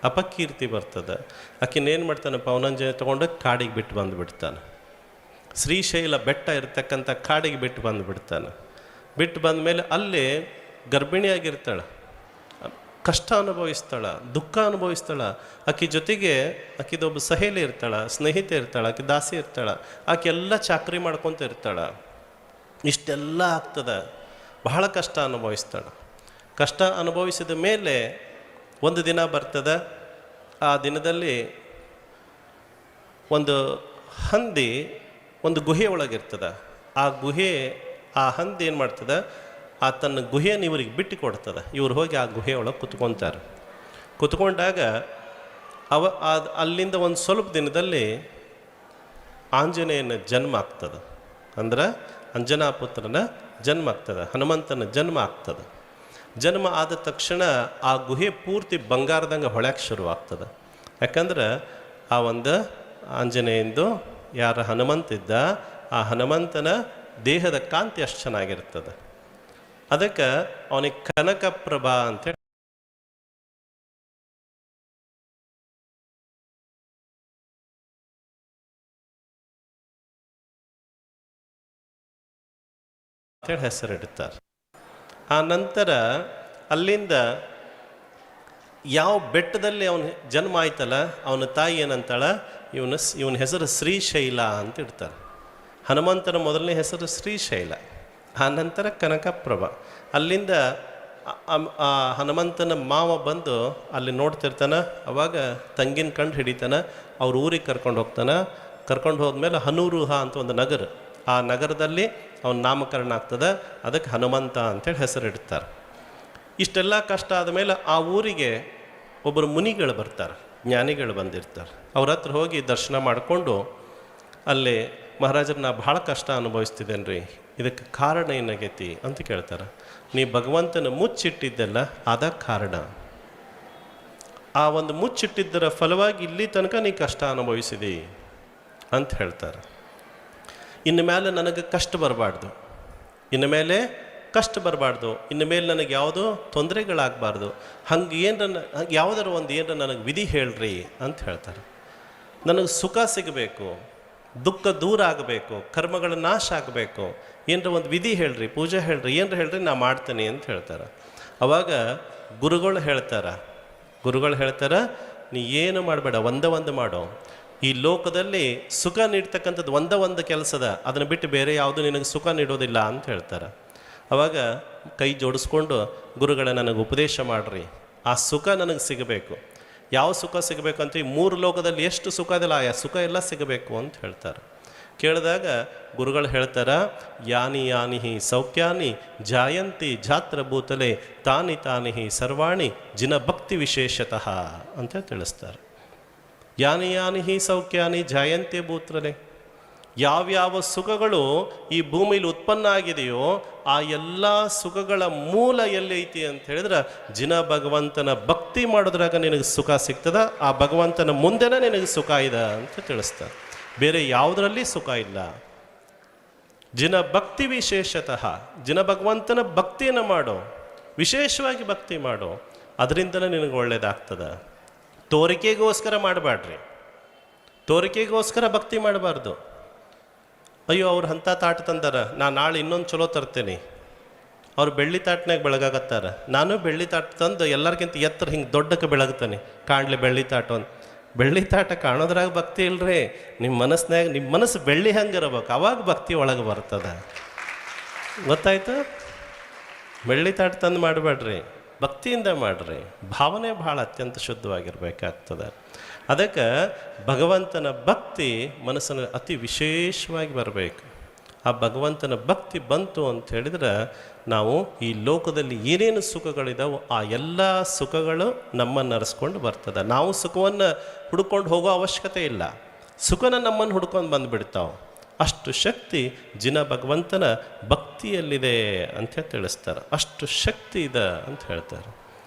ಅಪಕೀರ್ತಿ ಬರ್ತದೆ. ಆಕಿನೇನು ಮಾಡ್ತಾನೆ, ಪವನಂಜಯ ತೊಗೊಂಡು ಕಾಡಿಗೆ ಬಿಟ್ಟು ಬಂದುಬಿಡ್ತಾನೆ. ಶ್ರೀಶೈಲ ಬೆಟ್ಟ ಇರ್ತಕ್ಕಂಥ ಕಾಡಿಗೆ ಬಿಟ್ಟು ಬಂದುಬಿಡ್ತಾನೆ. ಬಿಟ್ಟು ಬಂದ ಮೇಲೆ ಅಲ್ಲಿ ಗರ್ಭಿಣಿಯಾಗಿರ್ತಾಳೆ, ಕಷ್ಟ ಅನುಭವಿಸ್ತಾಳೆ, ದುಃಖ ಅನುಭವಿಸ್ತಾಳೆ. ಆಕೆ ಜೊತೆಗೆ ಆಕಿದೊಬ್ಬ ಸಹೇಲಿ ಇರ್ತಾಳೆ, ಸ್ನೇಹಿತೆ ಇರ್ತಾಳೆ, ಆಕೆ ದಾಸಿ ಇರ್ತಾಳೆ, ಆಕೆ ಎಲ್ಲ ಚಾಕರಿ ಮಾಡ್ಕೊತ ಇರ್ತಾಳೆ. ಇಷ್ಟೆಲ್ಲ ಆಗ್ತದೆ, ಬಹಳ ಕಷ್ಟ ಅನುಭವಿಸ್ತಾಳೆ. ಕಷ್ಟ ಅನುಭವಿಸಿದ ಮೇಲೆ ಒಂದು ದಿನ ಬರ್ತದೆ. ಆ ದಿನದಲ್ಲಿ ಒಂದು ಹಂದಿ ಒಂದು ಗುಹೆ ಒಳಗಿರ್ತದೆ. ಆ ಹಂದಿ ಏನು ಮಾಡ್ತದೆ, ಆ ತನ್ನ ಗುಹೆಯನ್ನು ಇವ್ರಿಗೆ ಬಿಟ್ಟು ಕೊಡ್ತದೆ. ಇವ್ರು ಹೋಗಿ ಆ ಗುಹೆ ಒಳಗೆ ಕುತ್ಕೊತಾರೆ. ಕುತ್ಕೊಂಡಾಗ ಅಲ್ಲಿಂದ ಒಂದು ಸ್ವಲ್ಪ ದಿನದಲ್ಲಿ ಆಂಜನೇಯನ ಜನ್ಮ ಆಗ್ತದೆ. ಅಂದ್ರೆ ಅಂಜನಾ ಪುತ್ರನ ಜನ್ಮ ಆಗ್ತದೆ, ಹನುಮಂತನ ಜನ್ಮ ಆಗ್ತದೆ. ಜನ್ಮ ಆದ ತಕ್ಷಣ ಆ ಗುಹೆ ಪೂರ್ತಿ ಬಂಗಾರದಂಗೆ ಹೊಳ್ಯಾಕೆ ಶುರುವಾಗ್ತದೆ. ಯಾಕಂದ್ರೆ ಆ ಒಂದು ಆಂಜನೇಯಂದು ಯಾರ ಹನುಮಂತಿದ್ದ, ಆ ಹನುಮಂತನ ದೇಹದ ಕಾಂತಿ ಅಷ್ಟು ಚೆನ್ನಾಗಿರ್ತದೆ. ಅದಕ್ಕೆ ಅವನಿಗೆ ಕನಕಪ್ರಭಾ ಅಂತೇಳಿ ಹೆಸರಿಡ್ತಾರೆ. ಆ ನಂತರ ಅಲ್ಲಿಂದ ಯಾವ ಬೆಟ್ಟದಲ್ಲಿ ಅವನ ಜನ್ಮ ಆಯ್ತಲ್ಲ, ಅವನ ತಾಯಿ ಏನಂತಾಳ, ಇವನ ಹೆಸರು ಶ್ರೀಶೈಲ ಅಂತ ಇಡ್ತಾರೆ. ಹನುಮಂತನ ಮೊದಲನೇ ಹೆಸರು ಶ್ರೀಶೈಲ, ಆ ನಂತರ ಕನಕಪ್ರಭಾ. ಅಲ್ಲಿಂದ ಆ ಹನುಮಂತನ ಮಾವ ಬಂದು ಅಲ್ಲಿ ನೋಡ್ತಿರ್ತಾನೆ. ಅವಾಗ ತಂಗಿನ ಕಂಡು ಹಿಡಿತಾನೆ, ಅವ್ರ ಊರಿಗೆ ಕರ್ಕೊಂಡು ಹೋಗ್ತಾನೆ. ಕರ್ಕೊಂಡು ಹೋದ್ಮೇಲೆ ಹನೂರುಹ ಅಂತ ಒಂದು ನಗರ, ಆ ನಗರದಲ್ಲಿ ಅವನ ನಾಮಕರಣ ಆಗ್ತದೆ. ಅದಕ್ಕೆ ಹನುಮಂತ ಅಂತೇಳಿ ಹೆಸರಿಡ್ತಾರೆ. ಇಷ್ಟೆಲ್ಲ ಕಷ್ಟ ಆದಮೇಲೆ ಆ ಊರಿಗೆ ಒಬ್ಬರು ಮುನಿಗಳು ಬರ್ತಾರೆ, ಜ್ಞಾನಿಗಳು ಬಂದಿರ್ತಾರೆ. ಅವ್ರ ಹತ್ರ ಹೋಗಿ ದರ್ಶನ ಮಾಡಿಕೊಂಡು ಅಲ್ಲಿ ಮಹಾರಾಜರು ನಾ ಭಾಳ ಕಷ್ಟ ಅನುಭವಿಸ್ತಿದ್ದೇನೆ ರೀ, ಇದಕ್ಕೆ ಕಾರಣ ಏನಾಗೈತಿ ಅಂತ ಕೇಳ್ತಾರೆ. ನೀ ಭಗವಂತನ ಮುಚ್ಚಿಟ್ಟಿದ್ದೆಲ್ಲ ಅದ ಕಾರಣ. ಆ ಒಂದು ಮುಚ್ಚಿಟ್ಟಿದ್ದರ ಫಲವಾಗಿ ಇಲ್ಲಿ ತನಕ ನೀ ಕಷ್ಟ ಅನುಭವಿಸಿದಿ ಅಂತ ಹೇಳ್ತಾರೆ. ಇನ್ನು ಮೇಲೆ ನನಗೆ ಕಷ್ಟ ಬರಬಾರ್ದು, ಇನ್ನು ಮೇಲೆ ಕಷ್ಟ ಬರಬಾರ್ದು, ಇನ್ನು ಮೇಲೆ ನನಗೆ ಯಾವುದೋ ತೊಂದರೆಗಳಾಗಬಾರ್ದು, ಹಂಗೆ ಯಾವುದರ ಒಂದು ಏನರ ನನಗೆ ವಿಧಿ ಹೇಳ್ರಿ ಅಂತ ಹೇಳ್ತಾರೆ. ನನಗೆ ಸುಖ ಸಿಗಬೇಕು, ದುಃಖ ದೂರ ಆಗಬೇಕು, ಕರ್ಮಗಳ ನಾಶ ಆಗಬೇಕು, ಏನರ ಒಂದು ವಿಧಿ ಹೇಳ್ರಿ, ಪೂಜೆ ಹೇಳ್ರಿ, ಏನರ ಹೇಳ್ರಿ, ನಾ ಮಾಡ್ತೇನೆ ಅಂತ ಹೇಳ್ತಾರೆ. ಅವಾಗ ಗುರುಗಳು ಹೇಳ್ತಾರೆ ನೀ ಏನು ಮಾಡಬೇಡ, ಒಂದು ಮಾಡೋ. ಈ ಲೋಕದಲ್ಲಿ ಸುಖ ನೀಡ್ತಕ್ಕಂಥದ್ದು ಒಂದು ಕೆಲಸದ, ಅದನ್ನು ಬಿಟ್ಟು ಬೇರೆ ಯಾವುದು ನಿನಗೆ ಸುಖ ನೀಡೋದಿಲ್ಲ ಅಂತ ಹೇಳ್ತಾರೆ. ಅವಾಗ ಕೈ ಜೋಡಿಸ್ಕೊಂಡು ಗುರುಗಳೇ ನನಗೆ ಉಪದೇಶ ಮಾಡಿರಿ, ಆ ಸುಖ ನನಗೆ ಸಿಗಬೇಕು. ಯಾವ ಸುಖ ಸಿಗಬೇಕು ಅಂತ ಈ 3 ಲೋಕದಲ್ಲಿ ಎಷ್ಟು ಸುಖ ಇದೆಯಲ್ಲ ಆ ಸುಖ ಎಲ್ಲ ಸಿಗಬೇಕು ಅಂತ ಹೇಳ್ತಾರೆ. ಕೇಳಿದಾಗ ಗುರುಗಳು ಹೇಳ್ತಾರೆ, ಯಾನಿ ಯಾನಿ ಹಿ ಸೌಖ್ಯಾನಿ ಜಾಯಂತಿ ಜಾತ್ರ ಭೂತಲೆ ತಾನಿ ತಾನಿ ಹಿ ಸರ್ವಾಣಿ ಜಿನ ಭಕ್ತಿ ವಿಶೇಷತಃ ಅಂತ ತಿಳಿಸ್ತಾರೆ. ಯಾನಿ ಯಾನಿ ಹಿ ಸೌಖ್ಯಾನಿ ಜಾಯಂತಿ ಭೂತಲೆ, ಯಾವ್ಯಾವ ಸುಖಗಳು ಈ ಭೂಮಿಲಿ ಉತ್ಪನ್ನ ಆಗಿದೆಯೋ ಆ ಎಲ್ಲ ಸುಖಗಳ ಮೂಲ ಎಲ್ಲೈತಿ ಅಂತ ಹೇಳಿದ್ರೆ ಜಿನ ಭಗವಂತನ ಭಕ್ತಿ ಮಾಡೋದ್ರಾಗ ನಿನಗೆ ಸುಖ ಸಿಗ್ತದ, ಆ ಭಗವಂತನ ಮುಂದೆನೇ ನಿನಗೆ ಸುಖ ಇದೆ ಅಂತ ತಿಳಿಸ್ತಾರೆ. ಬೇರೆ ಯಾವುದರಲ್ಲಿ ಸುಖ ಇಲ್ಲ. ಜಿನ ಭಕ್ತಿ ವಿಶೇಷತಃ, ಜಿನ ಭಗವಂತನ ಭಕ್ತಿಯನ್ನು ಮಾಡೋ, ವಿಶೇಷವಾಗಿ ಭಕ್ತಿ ಮಾಡೋ, ಅದರಿಂದಲೇ ನಿನಗೆ ಒಳ್ಳೇದಾಗ್ತದೆ. ತೋರಿಕೆಗೋಸ್ಕರ ಮಾಡಬೇಡ್ರಿ, ತೋರಿಕೆಗೋಸ್ಕರ ಭಕ್ತಿ ಮಾಡಬಾರ್ದು. ಅಯ್ಯೋ ಅವ್ರು ಅಂಥ ತಾಟ ತಂದಾರ, ನಾನು ನಾಳೆ ಇನ್ನೊಂದು ಚಲೋ ತರ್ತೇನೆ. ಅವ್ರು ಬೆಳ್ಳಿ ತಾಟ್ನಾಗ ಬೆಳಗಾಗತ್ತಾರ, ನಾನು ಬೆಳ್ಳಿ ತಾಟ ತಂದು ಎಲ್ಲರಿಗಿಂತ ಎತ್ತರ ಹಿಂಗೆ ದೊಡ್ಡಕ್ಕೆ ಬೆಳಗ್ತಾನೆ, ಕಾಣಲಿ ಬೆಳ್ಳಿ ತಾಟ ಅಂತ. ಬೆಳ್ಳಿ ತಾಟ ಕಾಣೋದ್ರಾಗ ಭಕ್ತಿ ಇಲ್ರಿ, ನಿಮ್ಮ ಮನಸ್ಸಿನಾಗ ನಿಮ್ಮ ಮನಸ್ಸು ಬೆಳ್ಳಿ ಹಂಗೆ ಇರಬೇಕು, ಅವಾಗ ಭಕ್ತಿ ಒಳಗೆ ಬರ್ತದೆ. ಗೊತ್ತಾಯ್ತು? ಬೆಳ್ಳಿ ತಾಟ ತಂದು ಮಾಡಬೇಡ್ರಿ, ಭಕ್ತಿಯಿಂದ ಮಾಡಿರಿ. ಭಾವನೆ ಭಾಳ ಅತ್ಯಂತ ಶುದ್ಧವಾಗಿರ್ಬೇಕಾಗ್ತದೆ. ಅದಕ್ಕೆ ಭಗವಂತನ ಭಕ್ತಿ ಮನಸ್ಸಿನಲ್ಲಿ ಅತಿ ವಿಶೇಷವಾಗಿ ಬರಬೇಕು. ಆ ಭಗವಂತನ ಭಕ್ತಿ ಬಂತು ಅಂತ ಹೇಳಿದ್ರೆ ನಾವು ಈ ಲೋಕದಲ್ಲಿ ಏನೇನು ಸುಖಗಳಿದಾವೋ ಆ ಎಲ್ಲ ಸುಖಗಳು ನಮ್ಮನ್ನು ನರೆಸ್ಕೊಂಡು ಬರ್ತದೆ. ನಾವು ಸುಖವನ್ನು ಹುಡ್ಕೊಂಡು ಹೋಗೋ ಅವಶ್ಯಕತೆ ಇಲ್ಲ, ಸುಖನ ನಮ್ಮನ್ನು ಹುಡ್ಕೊಂಡು ಬಂದುಬಿಡ್ತಾವೆ. ಅಷ್ಟು ಶಕ್ತಿ ಜಿನ ಭಗವಂತನ ಭಕ್ತಿಯಲ್ಲಿದೆ ಅಂತ ತಿಳಿಸ್ತಾರೆ. ಅಷ್ಟು ಶಕ್ತಿ ಇದೆ ಅಂತ ಹೇಳ್ತಾರೆ.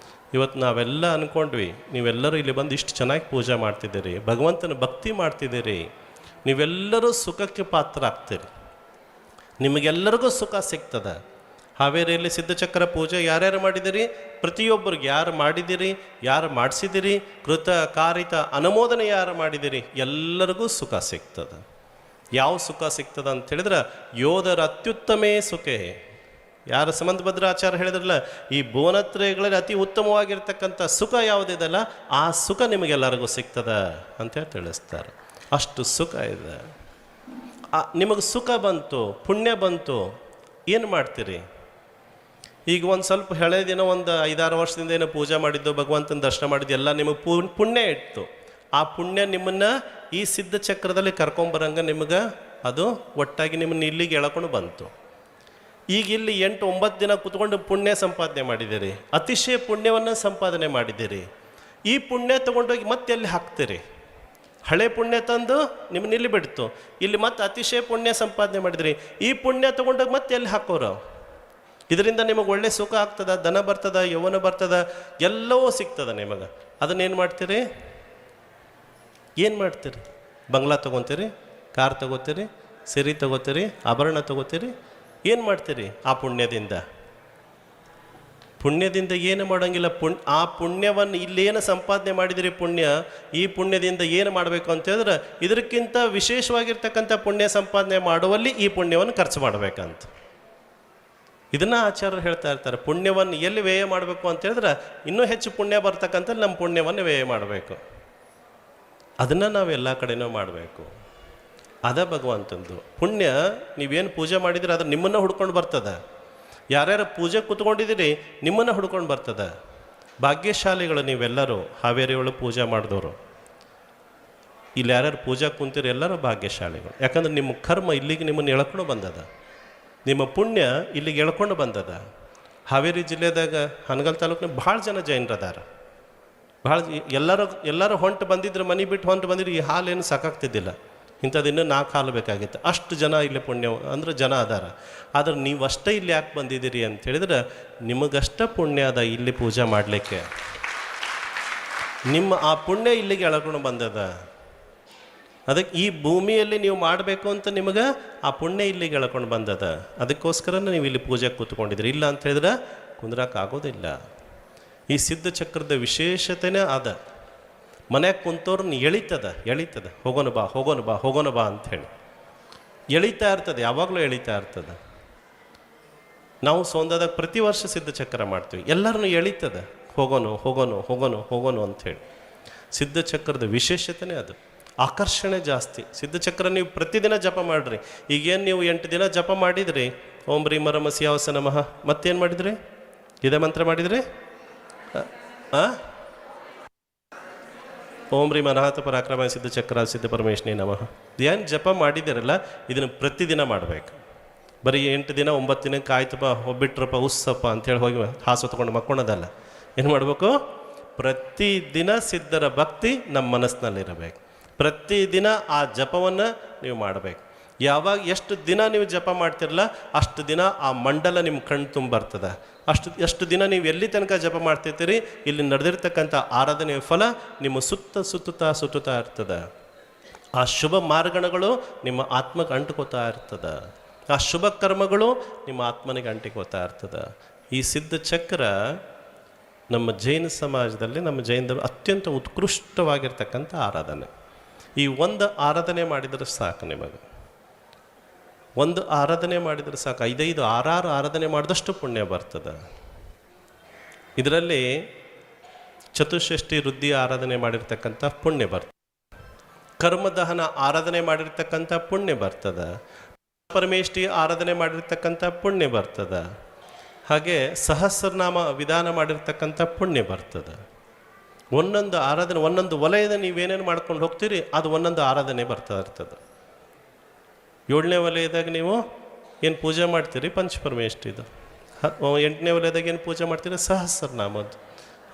ಇವತ್ತು ನಾವೆಲ್ಲ ಅಂದ್ಕೊಂಡ್ವಿ, ನೀವೆಲ್ಲರೂ ಇಲ್ಲಿ ಬಂದು ಇಷ್ಟು ಚೆನ್ನಾಗಿ ಪೂಜೆ ಮಾಡ್ತಿದ್ದೀರಿ, ಭಗವಂತನ ಭಕ್ತಿ ಮಾಡ್ತಿದ್ದೀರಿ, ನೀವೆಲ್ಲರೂ ಸುಖಕ್ಕೆ ಪಾತ್ರ ಆಗ್ತೀರಿ, ನಿಮಗೆಲ್ಲರಿಗೂ ಸುಖ ಸಿಗ್ತದೆ. ಹಾವೇರಿಯಲ್ಲಿ ಸಿದ್ಧಚಕ್ರ ಪೂಜೆ ಯಾರ್ಯಾರು ಮಾಡಿದಿರಿ? ಪ್ರತಿಯೊಬ್ಬರಿಗೆ ಯಾರು ಮಾಡಿದಿರಿ, ಯಾರು ಮಾಡಿಸಿದಿರಿ, ಕೃತ ಕಾರಿತ ಅನುಮೋದನೆ ಯಾರು ಮಾಡಿದಿರಿ, ಎಲ್ಲರಿಗೂ ಸುಖ ಸಿಗ್ತದೆ. ಯಾವ ಸುಖ ಸಿಗ್ತದೆ ಅಂತ ಹೇಳಿದ್ರೆ ಯೋಧರ ಅತ್ಯುತ್ತಮೇ ಸುಖೇ. ಯಾರ ಸಂಬಂಧಭದ್ರಾಚಾರ್ಯ ಹೇಳಿದ್ರಲ್ಲ, ಈ ಭುವನತ್ರಯಗಳಲ್ಲಿ ಅತಿ ಉತ್ತಮವಾಗಿರ್ತಕ್ಕಂಥ ಸುಖ ಯಾವುದಿದೆಲ್ಲ ಆ ಸುಖ ನಿಮಗೆಲ್ಲರಿಗೂ ಸಿಗ್ತದೆ ಅಂತ ತಿಳಿಸ್ತಾರೆ. ಅಷ್ಟು ಸುಖ ಇದೆ. ನಿಮಗೆ ಸುಖ ಬಂತು, ಪುಣ್ಯ ಬಂತು, ಏನು ಮಾಡ್ತೀರಿ? ಈಗ ಒಂದು ಸ್ವಲ್ಪ ಹಳೆ ದಿನ ಒಂದು 5-6 ವರ್ಷದಿಂದ ಏನೋ ಪೂಜೆ ಮಾಡಿದ್ದು, ಭಗವಂತನ ದರ್ಶನ ಮಾಡಿದ್ದು ಎಲ್ಲ ನಿಮಗೆ ಪುಣ್ಯ ಇತ್ತು. ಆ ಪುಣ್ಯ ನಿಮ್ಮನ್ನು ಈ ಸಿದ್ಧ ಚಕ್ರದಲ್ಲಿ ಕರ್ಕೊಂಬರಂಗೆ ನಿಮಗೆ ಅದು ಒಟ್ಟಾಗಿ ನಿಮ್ಮನ್ನು ಇಲ್ಲಿಗೆ ಎಳ್ಕೊಂಡು ಬಂತು. ಈಗ ಇಲ್ಲಿ 8-9 ದಿನ ಕೂತ್ಕೊಂಡು ಪುಣ್ಯ ಸಂಪಾದನೆ ಮಾಡಿದ್ದೀರಿ, ಅತಿಶಯ ಪುಣ್ಯವನ್ನು ಸಂಪಾದನೆ ಮಾಡಿದ್ದೀರಿ. ಈ ಪುಣ್ಯ ತೊಗೊಂಡೋಗಿ ಮತ್ತೆ ಎಲ್ಲಿ ಹಾಕ್ತೀರಿ? ಹಳೆ ಪುಣ್ಯ ತಂದು ನಿಮ್ಮನ್ನ ಇಲ್ಲಿ ಬಿಡ್ತು, ಇಲ್ಲಿ ಮತ್ತೆ ಅತಿಶಯ ಪುಣ್ಯ ಸಂಪಾದನೆ ಮಾಡಿದ್ರಿ, ಈ ಪುಣ್ಯ ತೊಗೊಂಡೋಗಿ ಮತ್ತೆ ಎಲ್ಲಿ ಹಾಕೋರು? ಇದರಿಂದ ನಿಮಗೆ ಒಳ್ಳೆ ಸುಖ ಆಗ್ತದ, ಧನ ಬರ್ತದ, ಯೌವನ ಬರ್ತದ, ಎಲ್ಲವೂ ಸಿಗ್ತದ ನಿಮಗೆ. ಅದನ್ನೇನು ಮಾಡ್ತೀರಿ? ಏನು ಮಾಡ್ತೀರಿ? ಬಂಗ್ಲಾ ತೊಗೊತೀರಿ, ಕಾರ್ ತೊಗೋತೀರಿ, ಸಿರಿ ತೊಗೋತೀರಿ, ಆಭರಣ ತೊಗೋತೀರಿ, ಏನು ಮಾಡ್ತೀರಿ? ಆ ಪುಣ್ಯದಿಂದ ಏನು ಮಾಡೋಂಗಿಲ್ಲ. ಆ ಪುಣ್ಯವನ್ನು ಇಲ್ಲೇನು ಸಂಪಾದನೆ ಮಾಡಿದಿರಿ ಪುಣ್ಯ, ಈ ಪುಣ್ಯದಿಂದ ಏನು ಮಾಡಬೇಕು ಅಂತ ಹೇಳಿದ್ರೆ ಇದಕ್ಕಿಂತ ವಿಶೇಷವಾಗಿರ್ತಕ್ಕಂಥ ಪುಣ್ಯ ಸಂಪಾದನೆ ಮಾಡುವಲ್ಲಿ ಈ ಪುಣ್ಯವನ್ನು ಖರ್ಚು ಮಾಡಬೇಕಂತ. ಇದನ್ನು ಆಚಾರ್ಯರು ಹೇಳ್ತಾ ಇರ್ತಾರೆ. ಪುಣ್ಯವನ್ನು ಎಲ್ಲಿ ವ್ಯಯ ಮಾಡಬೇಕು ಅಂತ ಹೇಳಿದ್ರೆ ಇನ್ನೂ ಹೆಚ್ಚು ಪುಣ್ಯ ಬರ್ತಕ್ಕಂಥ ನಮ್ಮ ಪುಣ್ಯವನ್ನು ವ್ಯಯ ಮಾಡಬೇಕು. ಅದನ್ನು ನಾವು ಎಲ್ಲ ಕಡೆನೂ ಮಾಡಬೇಕು. ಅದ ಭಗವಂತಂದು ಪುಣ್ಯ. ನೀವೇನು ಪೂಜೆ ಮಾಡಿದ್ರೆ ಅದು ನಿಮ್ಮನ್ನು ಹುಡ್ಕೊಂಡು ಬರ್ತದೆ. ಯಾರ್ಯಾರು ಪೂಜೆ ಕೂತ್ಕೊಂಡಿದ್ದೀರಿ ನಿಮ್ಮನ್ನು ಹುಡ್ಕೊಂಡು ಬರ್ತದೆ. ಭಾಗ್ಯಶಾಲಿಗಳು ನೀವೆಲ್ಲರೂ, ಹಾವೇರಿಯೊಳಗೆ ಪೂಜೆ ಮಾಡಿದವರು, ಇಲ್ಲಿ ಯಾರ್ಯಾರು ಪೂಜೆ ಕುಂತೀರಿ ಎಲ್ಲರೂ ಭಾಗ್ಯಶಾಲಿಗಳು. ಯಾಕಂದ್ರೆ ನಿಮ್ಮ ಕರ್ಮ ಇಲ್ಲಿಗೆ ನಿಮ್ಮನ್ನು ಎಳ್ಕೊಂಡು ಬಂದದ, ನಿಮ್ಮ ಪುಣ್ಯ ಇಲ್ಲಿಗೆ ಎಳ್ಕೊಂಡು ಬಂದದ. ಹಾವೇರಿ ಜಿಲ್ಲೆದಾಗ ಹನಗಲ್ ತಾಲೂಕಿನ ಭಾಳ ಜನ ಜೈನರದಾರ. ಭಾಳ ಎಲ್ಲರೂ ಹೊಂಟು ಬಂದಿದ್ರು, ಮನೆ ಬಿಟ್ಟು ಹೊಂಟು ಬಂದಿದ್ರು, ಈ ಹಾಲೇನು ಸಾಕಾಗ್ತಿದ್ದಿಲ್ಲ, ಇಂಥದ್ದು ಇನ್ನೂ 4 ಹಾಲು ಬೇಕಾಗಿತ್ತು. ಅಷ್ಟು ಜನ ಇಲ್ಲಿ ಪುಣ್ಯ ಅಂದ್ರೆ ಜನ ಅದಾರ. ಆದ್ರೆ ನೀವಷ್ಟೇ ಇಲ್ಲಿ ಯಾಕೆ ಬಂದಿದ್ದೀರಿ ಅಂತ ಹೇಳಿದ್ರೆ ನಿಮಗಷ್ಟ ಪುಣ್ಯ ಅದ ಇಲ್ಲಿ ಪೂಜೆ ಮಾಡಲಿಕ್ಕೆ. ನಿಮ್ಮ ಆ ಪುಣ್ಯ ಇಲ್ಲಿಗೆ ಎಳ್ಕೊಂಡು ಬಂದದ. ಅದಕ್ಕೆ ಈ ಭೂಮಿಯಲ್ಲಿ ನೀವು ಮಾಡಬೇಕು ಅಂತ ನಿಮಗೆ ಆ ಪುಣ್ಯ ಇಲ್ಲಿಗೆ ಎಳ್ಕೊಂಡು ಬಂದದ. ಅದಕ್ಕೋಸ್ಕರನೇ ನೀವು ಇಲ್ಲಿ ಪೂಜೆಗೆ ಕೂತ್ಕೊಂಡಿದ್ರಿ. ಇಲ್ಲ ಅಂತ ಹೇಳಿದ್ರೆ ಕುಂದ್ರಕ್ಕಾಗೋದಿಲ್ಲ. ಈ ಸಿದ್ಧ ಚಕ್ರದ ವಿಶೇಷತೆನೇ ಅದ. ಮನ್ಯಾಗ ಕುಂತವ್ರನ್ನ ಎಳಿತದ ಹೋಗೋಣ ಬಾ ಅಂಥೇಳಿ ಎಳಿತಾ ಇರ್ತದೆ, ಯಾವಾಗಲೂ ಎಳಿತಾ ಇರ್ತದೆ. ನಾವು ಸೋಂದಾದಾಗ ಪ್ರತಿ ವರ್ಷ ಸಿದ್ಧ ಚಕ್ರ ಮಾಡ್ತೀವಿ, ಎಲ್ಲರನ್ನೂ ಎಳಿತದೆ ಹೋಗೋನು ಅಂಥೇಳಿ. ಸಿದ್ಧ ಚಕ್ರದ ವಿಶೇಷತೆನೇ ಅದು, ಆಕರ್ಷಣೆ ಜಾಸ್ತಿ. ಸಿದ್ಧ ಚಕ್ರ ನೀವು ಪ್ರತಿದಿನ ಜಪ ಮಾಡಿರಿ. ಈಗೇನು ನೀವು 8 ದಿನ ಜಪ ಮಾಡಿದ್ರಿ, ಓಂ ರೀ ಮರಮ ಸಿಯಾವಸ ನಮಃ, ಮತ್ತೇನು ಮಾಡಿದ್ರಿ? ಇದೇ ಮಂತ್ರ ಮಾಡಿದ್ರಿ? ಓಂ ರೀ ಮನಹಾತ ಪರಾಕ್ರಮ ಸಿದ್ಧ ಚಕ್ರ ಸಿದ್ಧ ಪರಮೇಶ್ವರಿ ನಮಃ. ಏನು ಜಪ ಮಾಡಿದಿರಲ್ಲ ಇದನ್ನು ಪ್ರತಿದಿನ ಮಾಡಬೇಕು. ಬರೀ 8 ದಿನ 9 ದಿನಕ್ಕೆ ಆಯ್ತಪ್ಪ ಒಬ್ಬಿಟ್ರಪ್ಪ ಉಸ್ಸಪ್ಪ ಅಂಥೇಳಿ ಹೋಗಿ ಹಾಸು ತೊಗೊಂಡು ಮಕ್ಕೊಳೋದಲ್ಲ. ಏನು ಮಾಡಬೇಕು? ಪ್ರತಿದಿನ ಸಿದ್ಧರ ಭಕ್ತಿ ನಮ್ಮ ಮನಸ್ಸಿನಲ್ಲಿರಬೇಕು. ಪ್ರತಿದಿನ ಆ ಜಪವನ್ನು ನೀವು ಮಾಡಬೇಕು. ಯಾವಾಗ ಎಷ್ಟು ದಿನ ನೀವು ಜಪ ಮಾಡ್ತಿರಲ್ಲ ಅಷ್ಟು ದಿನ ಆ ಮಂಡಲ ನಿಮ್ಮ ಕಣ್ಣು ತುಂಬ ಬರ್ತದೆ. ಎಷ್ಟು ದಿನ ನೀವು ಎಲ್ಲಿ ತನಕ ಜಪ ಮಾಡ್ತಿರ್ತೀರಿ, ಇಲ್ಲಿ ನಡೆದಿರ್ತಕ್ಕಂಥ ಆರಾಧನೆಯ ಫಲ ನಿಮ್ಮ ಸುತ್ತುತ್ತಾ ಇರ್ತದೆ. ಆ ಶುಭ ಮಾರ್ಗಣಗಳು ನಿಮ್ಮ ಆತ್ಮಕ್ಕೆ ಅಂಟಿಕೋತಾ ಇರ್ತದೆ. ಆ ಶುಭ ಕರ್ಮಗಳು ನಿಮ್ಮ ಆತ್ಮನಿಗೆ ಅಂಟಿಕೋತಾ ಇರ್ತದೆ. ಈ ಸಿದ್ಧ ಚಕ್ರ ನಮ್ಮ ಜೈನ ಸಮಾಜದಲ್ಲಿ, ನಮ್ಮ ಜೈನದಲ್ಲಿ ಅತ್ಯಂತ ಉತ್ಕೃಷ್ಟವಾಗಿರ್ತಕ್ಕಂಥ ಆರಾಧನೆ. ಈ ಒಂದು ಆರಾಧನೆ ಮಾಡಿದರೆ ಸಾಕು, ನಿಮಗೆ ಒಂದು ಆರಾಧನೆ ಮಾಡಿದರೆ ಸಾಕು. 5 6 ಆರಾಧನೆ ಮಾಡಿದಷ್ಟು ಪುಣ್ಯ ಬರ್ತದೆ. ಇದರಲ್ಲಿ ಚತುಷ್ಷಷ್ಠಿ ವೃದ್ಧಿ ಆರಾಧನೆ ಮಾಡಿರ್ತಕ್ಕಂಥ ಪುಣ್ಯ ಬರ್ತದೆ. ಕರ್ಮದಹನ ಆರಾಧನೆ ಮಾಡಿರ್ತಕ್ಕಂಥ ಪುಣ್ಯ ಬರ್ತದೆ. ಪರಮೇಷ್ಠಿ ಆರಾಧನೆ ಮಾಡಿರ್ತಕ್ಕಂಥ ಪುಣ್ಯ ಬರ್ತದೆ. ಹಾಗೆ ಸಹಸ್ರನಾಮ ವಿಧಾನ ಮಾಡಿರ್ತಕ್ಕಂಥ ಪುಣ್ಯ ಬರ್ತದೆ. ಒಂದೊಂದು ಆರಾಧನೆ, ಒಂದೊಂದು ವಲಯದ ನೀವೇನೇನು ಮಾಡ್ಕೊಂಡು ಹೋಗ್ತೀರಿ ಅದು ಒಂದೊಂದು ಆರಾಧನೆ ಬರ್ತಾ ಇರ್ತದೆ. 7ನೇ ವಲಯದಾಗ ನೀವು ಏನು ಪೂಜೆ ಮಾಡ್ತೀರಿ? ಪಂಚಪರಮೇಷ್ಠಿದು. 8ನೇ ವಲಯದಾಗ ಏನು ಪೂಜೆ ಮಾಡ್ತೀರಿ? ಸಹಸ್ರನಾಮದ್ದು,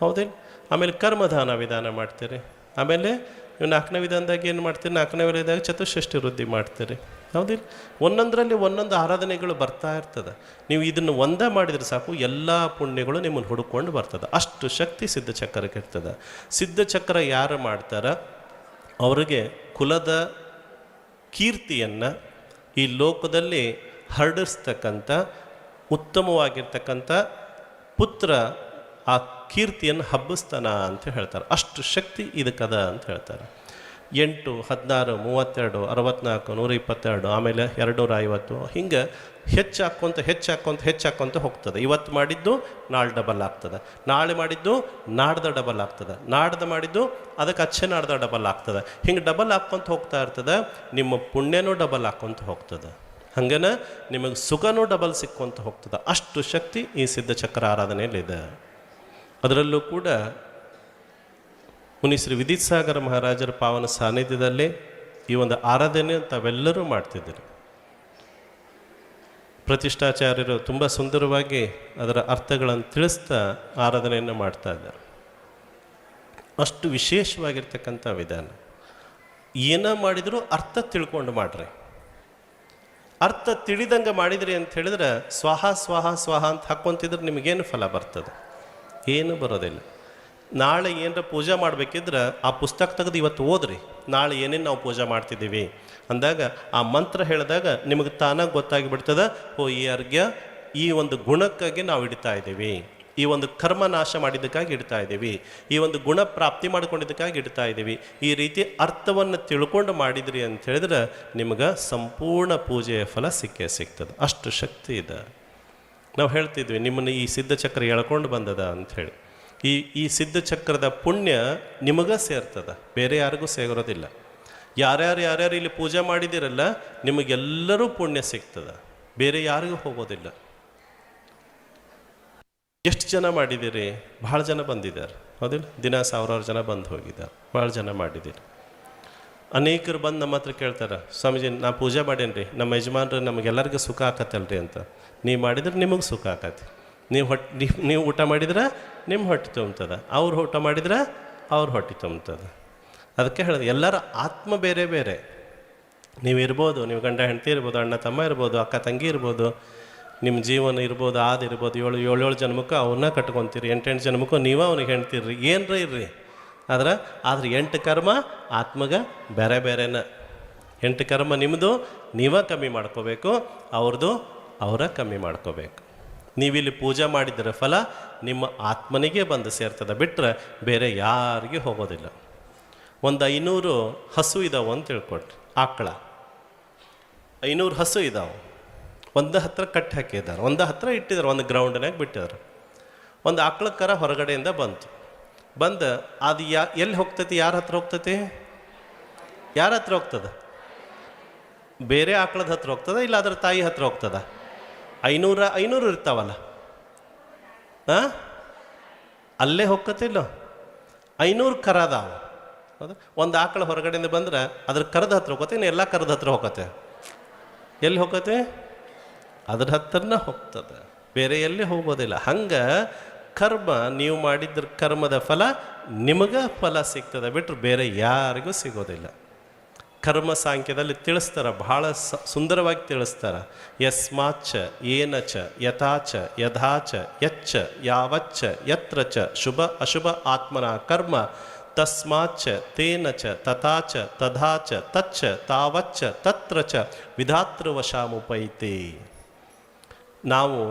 ಹೌದಿಲ್ಲ? ಆಮೇಲೆ ಕರ್ಮದಾನ ವಿಧಾನ ಮಾಡ್ತೀರಿ. ಆಮೇಲೆ ನೀವು 4ನೇ ವಿಧಾನದಾಗ ಏನು ಮಾಡ್ತೀರಿ? 4ನೇ ವಲಯದಾಗ ಚತುಷ್ಷಷ್ಠಿ ವೃದ್ಧಿ ಮಾಡ್ತೀರಿ, ಹೌದಿಲ್ಲ? ಒಂದೊಂದರಲ್ಲಿ ಒಂದೊಂದು ಆರಾಧನೆಗಳು ಬರ್ತಾ ಇರ್ತದೆ. ನೀವು ಇದನ್ನು ಒಂದೇ ಮಾಡಿದರೆ ಸಾಕು, ಎಲ್ಲ ಪುಣ್ಯಗಳು ನಿಮ್ಮನ್ನು ಹುಡುಕೊಂಡು ಬರ್ತದೆ. ಅಷ್ಟು ಶಕ್ತಿ ಸಿದ್ಧ ಚಕ್ರಕ್ಕೆ ಇರ್ತದೆ. ಸಿದ್ಧ ಚಕ್ರ ಯಾರು ಮಾಡ್ತಾರ ಅವರಿಗೆ ಕುಲದ ಕೀರ್ತಿಯನ್ನು ಈ ಲೋಕದಲ್ಲಿ ಹರಡಿಸ್ತಕ್ಕಂಥ ಉತ್ತಮವಾಗಿರ್ತಕ್ಕಂಥ ಪುತ್ರ ಆ ಕೀರ್ತಿಯನ್ನು ಹಬ್ಬಿಸ್ತಾನ ಅಂತ ಹೇಳ್ತಾರೆ. ಅಷ್ಟು ಶಕ್ತಿ ಇದಕ್ಕದ ಅಂತ ಹೇಳ್ತಾರೆ. 8, 16, 32, 64, 122, ಆಮೇಲೆ 250 ಹಿಂಗೆ ಹೆಚ್ಚಾಕ್ಕೊಂತ ಹೋಗ್ತದೆ. ಇವತ್ತು ಮಾಡಿದ್ದು ನಾಳೆ ಡಬಲ್ ಆಗ್ತದೆ, ನಾಳೆ ಮಾಡಿದ್ದು ನಾಡ್ದ ಡಬಲ್ ಆಗ್ತದೆ, ನಾಡ್ದು ಮಾಡಿದ್ದು ಅದಕ್ಕೆ ಅಚ್ಚೆ ನಾಡ್ದ ಡಬಲ್ ಆಗ್ತದೆ. ಹಿಂಗೆ ಡಬಲ್ ಹಾಕ್ಕೊಂತ ಹೋಗ್ತಾ ಇರ್ತದೆ. ನಿಮ್ಮ ಪುಣ್ಯನೂ ಡಬಲ್ ಹಾಕ್ಕೊಂತ ಹೋಗ್ತದೆ. ಹಂಗನ ನಿಮಗೆ ಸುಖನೂ ಡಬಲ್ ಸಿಕ್ಕೊಂತ ಹೋಗ್ತದೆ. ಅಷ್ಟು ಶಕ್ತಿ ಈ ಸಿದ್ಧ ಚಕ್ರ ಆರಾಧನೆಯಲ್ಲಿದೆ. ಅದರಲ್ಲೂ ಕೂಡ ಮುನಿ ಶ್ರೀ ವಿದಿತ್ ಸಾಗರ ಮಹಾರಾಜರ ಪಾವನ ಸಾನ್ನಿಧ್ಯದಲ್ಲಿ ಈ ಒಂದು ಆರಾಧನೆ ತಾವೆಲ್ಲರೂ ಮಾಡ್ತಿದ್ದೀರಿ. ಪ್ರತಿಷ್ಠಾಚಾರ್ಯರು ತುಂಬ ಸುಂದರವಾಗಿ ಅದರ ಅರ್ಥಗಳನ್ನು ತಿಳಿಸ್ತಾ ಆರಾಧನೆಯನ್ನು ಮಾಡ್ತಾ ಇದ್ದಾರೆ. ಅಷ್ಟು ವಿಶೇಷವಾಗಿರ್ತಕ್ಕಂಥ ವಿಧಾನ. ಏನ ಮಾಡಿದರೂ ಅರ್ಥ ತಿಳ್ಕೊಂಡು ಮಾಡ್ರಿ. ಅರ್ಥ ತಿಳಿದಂಗೆ ಮಾಡಿದ್ರಿ ಅಂತ ಹೇಳಿದ್ರೆ ಸ್ವಾಹ ಸ್ವಾಹ ಸ್ವಾಹ ಅಂತ ಹಾಕ್ಕೊಂತಿದ್ರೆ ನಿಮಗೇನು ಫಲ ಬರ್ತದೆ? ಏನು ಬರೋದಿಲ್ಲ. ನಾಳೆ ಏನರ ಪೂಜೆ ಮಾಡಬೇಕಿದ್ರೆ ಆ ಪುಸ್ತಕ ತೆಗೆದು ಇವತ್ತು ಓದ್ರಿ, ನಾಳೆ ಏನೇನು ನಾವು ಪೂಜೆ ಮಾಡ್ತಿದ್ದೀವಿ ಅಂದಾಗ ಆ ಮಂತ್ರ ಹೇಳಿದಾಗ ನಿಮಗೆ ತಾನಾಗಿ ಗೊತ್ತಾಗಿ ಬಿಡ್ತದೆ. ಈ ಅರ್ಘ್ಯ ಈ ಒಂದು ಗುಣಕ್ಕಾಗಿ ನಾವು ಇಡ್ತಾ ಇದ್ದೀವಿ, ಈ ಒಂದು ಕರ್ಮ ನಾಶ ಮಾಡಿದ್ದಕ್ಕಾಗಿ ಇಡ್ತಾ ಇದ್ದೀವಿ, ಈ ಒಂದು ಗುಣ ಪ್ರಾಪ್ತಿ ಮಾಡ್ಕೊಂಡಿದ್ದಕ್ಕಾಗಿ ಇಡ್ತಾ ಇದ್ದೀವಿ. ಈ ರೀತಿ ಅರ್ಥವನ್ನು ತಿಳ್ಕೊಂಡು ಮಾಡಿದ್ರಿ ಅಂತ ಹೇಳಿದ್ರೆ ನಿಮಗೆ ಸಂಪೂರ್ಣ ಪೂಜೆಯ ಫಲ ಸಿಗ್ತದೆ. ಅಷ್ಟು ಶಕ್ತಿ ಇದೆ. ನಾವು ಹೇಳ್ತಿದ್ವಿ ನಿಮ್ಮನ್ನು ಈ ಸಿದ್ಧಚಕ್ರ ಎಳ್ಕೊಂಡು ಬಂದದ ಅಂಥೇಳಿ. ಈ ಸಿದ್ಧಚಕ್ರದ ಪುಣ್ಯ ನಿಮಗೆ ಸೇರ್ತದೆ, ಬೇರೆ ಯಾರಿಗೂ ಸೇರೋದಿಲ್ಲ. ಯಾರ್ಯಾರು ಇಲ್ಲಿ ಪೂಜೆ ಮಾಡಿದಿರಲ್ಲ ನಿಮಗೆಲ್ಲರೂ ಪುಣ್ಯ ಸಿಗ್ತದೆ, ಬೇರೆ ಯಾರಿಗೂ ಹೋಗೋದಿಲ್ಲ. ಎಷ್ಟು ಜನ ಮಾಡಿದ್ದೀರಿ? ಭಾಳ ಜನ ಬಂದಿದ್ದಾರೆ, ಹೌದಿಲ್ಲ? ದಿನ 1000 ಜನ ಬಂದು ಹೋಗಿದ್ದಾರೆ, ಭಾಳ ಜನ ಮಾಡಿದ್ದೀರಿ. ಅನೇಕರು ಬಂದು ನಮ್ಮ ಹತ್ರ ಕೇಳ್ತಾರೆ, ಸ್ವಾಮೀಜಿ ನಾ ಪೂಜೆ ಮಾಡೇನಿ ರೀ, ನಮ್ಮ ಯಜಮಾನ್ರು ನಮಗೆಲ್ಲರಿಗೂ ಸುಖ ಆಕತ್ತಲ್ರಿ ಅಂತ. ನೀವು ಮಾಡಿದ್ರೆ ನಿಮಗೆ ಸುಖ ಆಕತಿ. ನೀವು ಊಟ ಮಾಡಿದ್ರೆ ನಿಮ್ಮ ಹೊಟ್ಟೆ ತುಂಬ್ತದೆ, ಅವ್ರು ಊಟ ಮಾಡಿದ್ರೆ ಅವ್ರ ಹೊಟ್ಟೆ ತುಂಬ್ತದೆ. ಅದಕ್ಕೆ ಹೇಳಿದೆ ಎಲ್ಲರ ಆತ್ಮ ಬೇರೆ ಬೇರೆ. ನೀವು ಇರ್ಬೋದು, ನೀವು ಗಂಡ ಹೆಂಡತಿ ಇರ್ಬೋದು, ಅಣ್ಣ ತಮ್ಮ ಇರ್ಬೋದು, ಅಕ್ಕ ತಂಗಿ ಇರ್ಬೋದು, ನಿಮ್ಮ ಜೀವನ ಇರ್ಬೋದು, ಆದಿರ್ಬೋದು. 7 ಜನ್ಮಕ್ಕೂ ಅವನ್ನ ಕಟ್ಕೊತೀರಿ, 8 ಜನ್ಮಕ್ಕೂ ನೀವು ಅವ್ನಿಗೆ ಹೆಣ್ತೀರಿ. ಏನರ ಇರ್ರಿ, ಆದ್ರೆ 8 ಕರ್ಮ ಆತ್ಮಗ ಬೇರೆ ಬೇರೆನ. 8 ಕರ್ಮ ನಿಮ್ಮದು ನೀವೇ ಕಮ್ಮಿ ಮಾಡ್ಕೋಬೇಕು, ಅವ್ರದ್ದು ಅವರ ಕಮ್ಮಿ ಮಾಡ್ಕೋಬೇಕು. ನೀವಿಲ್ಲಿ ಪೂಜೆ ಮಾಡಿದರೆ ಫಲ ನಿಮ್ಮ ಆತ್ಮನಿಗೆ ಬಂದು ಸೇರ್ತದೆ, ಬಿಟ್ಟರೆ ಬೇರೆ ಯಾರಿಗೂ ಹೋಗೋದಿಲ್ಲ. ಒಂದು 500 ಹಸು ಇದಾವೆ ಅಂತ ತಿಳ್ಕೊಟ್ರಿ, ಆಕಳ 500 ಹಸು ಇದಾವೆ. ಒಂದು ಹತ್ರ ಕಟ್ಟಿ ಹಾಕಿದ್ದಾರೆ, ಒಂದು ಹತ್ರ ಇಟ್ಟಿದ್ದಾರೆ, ಒಂದು ಗ್ರೌಂಡ್ನಾಗ ಬಿಟ್ಟಿದ್ದಾರೆ. ಒಂದು ಆಕಳ ಕರ ಹೊರಗಡೆಯಿಂದ ಬಂತು. ಬಂದು ಅದು ಎಲ್ಲಿ ಹೋಗ್ತೈತಿ? ಯಾರ ಹತ್ರ ಹೋಗ್ತೈತಿ? ಯಾರ ಹತ್ರ ಹೋಗ್ತದೆ? ಬೇರೆ ಆಕಳದ ಹತ್ರ ಹೋಗ್ತದ, ಇಲ್ಲ ಅದರ ತಾಯಿ ಹತ್ರ ಹೋಗ್ತದ? 500 ಇರ್ತಾವಲ್ಲ, ಹಾಂ, ಅಲ್ಲೇ ಹೋಗ್ಕತಿಲ್ಲ. 500 ಕರ ಅದಾವ. ಹೌದಾ? ಒಂದು ಆಕಳ ಹೊರಗಡೆಯಿಂದ ಬಂದ್ರೆ ಅದ್ರ ಕರದ ಹತ್ರ ಹೋಗತ್ತೆ, ಇನ್ನು ಎಲ್ಲ ಕರದ ಹತ್ರ ಹೋಗತ್ತೆ. ಎಲ್ಲಿ ಹೋಗತ್ತೆ? ಅದ್ರ ಹತ್ರನ ಹೋಗ್ತದೆ, ಬೇರೆ ಎಲ್ಲಿ ಹೋಗೋದಿಲ್ಲ. ಹಂಗೆ ಕರ್ಮ, ನೀವು ಮಾಡಿದ್ರ ಕರ್ಮದ ಫಲ ನಿಮಗೆ ಫಲ ಸಿಗ್ತದೆ, ಬಿಟ್ಟರೆ ಬೇರೆ ಯಾರಿಗೂ ಸಿಗೋದಿಲ್ಲ. ಕರ್ಮ ಸಾಂಖ್ಯದಲ್ಲಿ ತಿಳಿಸ್ತಾರೆ, ಬಹಳ ಸುಂದರವಾಗಿ ತಿಳಿಸ್ತಾರೆ. ಯಸ್ಮಾಚ ಏನಚ ಯಥಾಚ ಯಥಾಚ ಯಚ್ಚ ಯಾವಚ್ಚ ಯತ್ರ ಚ ಶುಭ ಅಶುಭ ಆತ್ಮನ ಕರ್ಮ ತಸ್ಮಾಚ ತೇನಚ ತಥಾಚ ತಥಾಚ ತಚ್ಚ ತಾವಚ್ಚ ತತ್ರ ಚ ವಿಧಾತೃವಶಾಮುಪೈತಿ. ನಾವು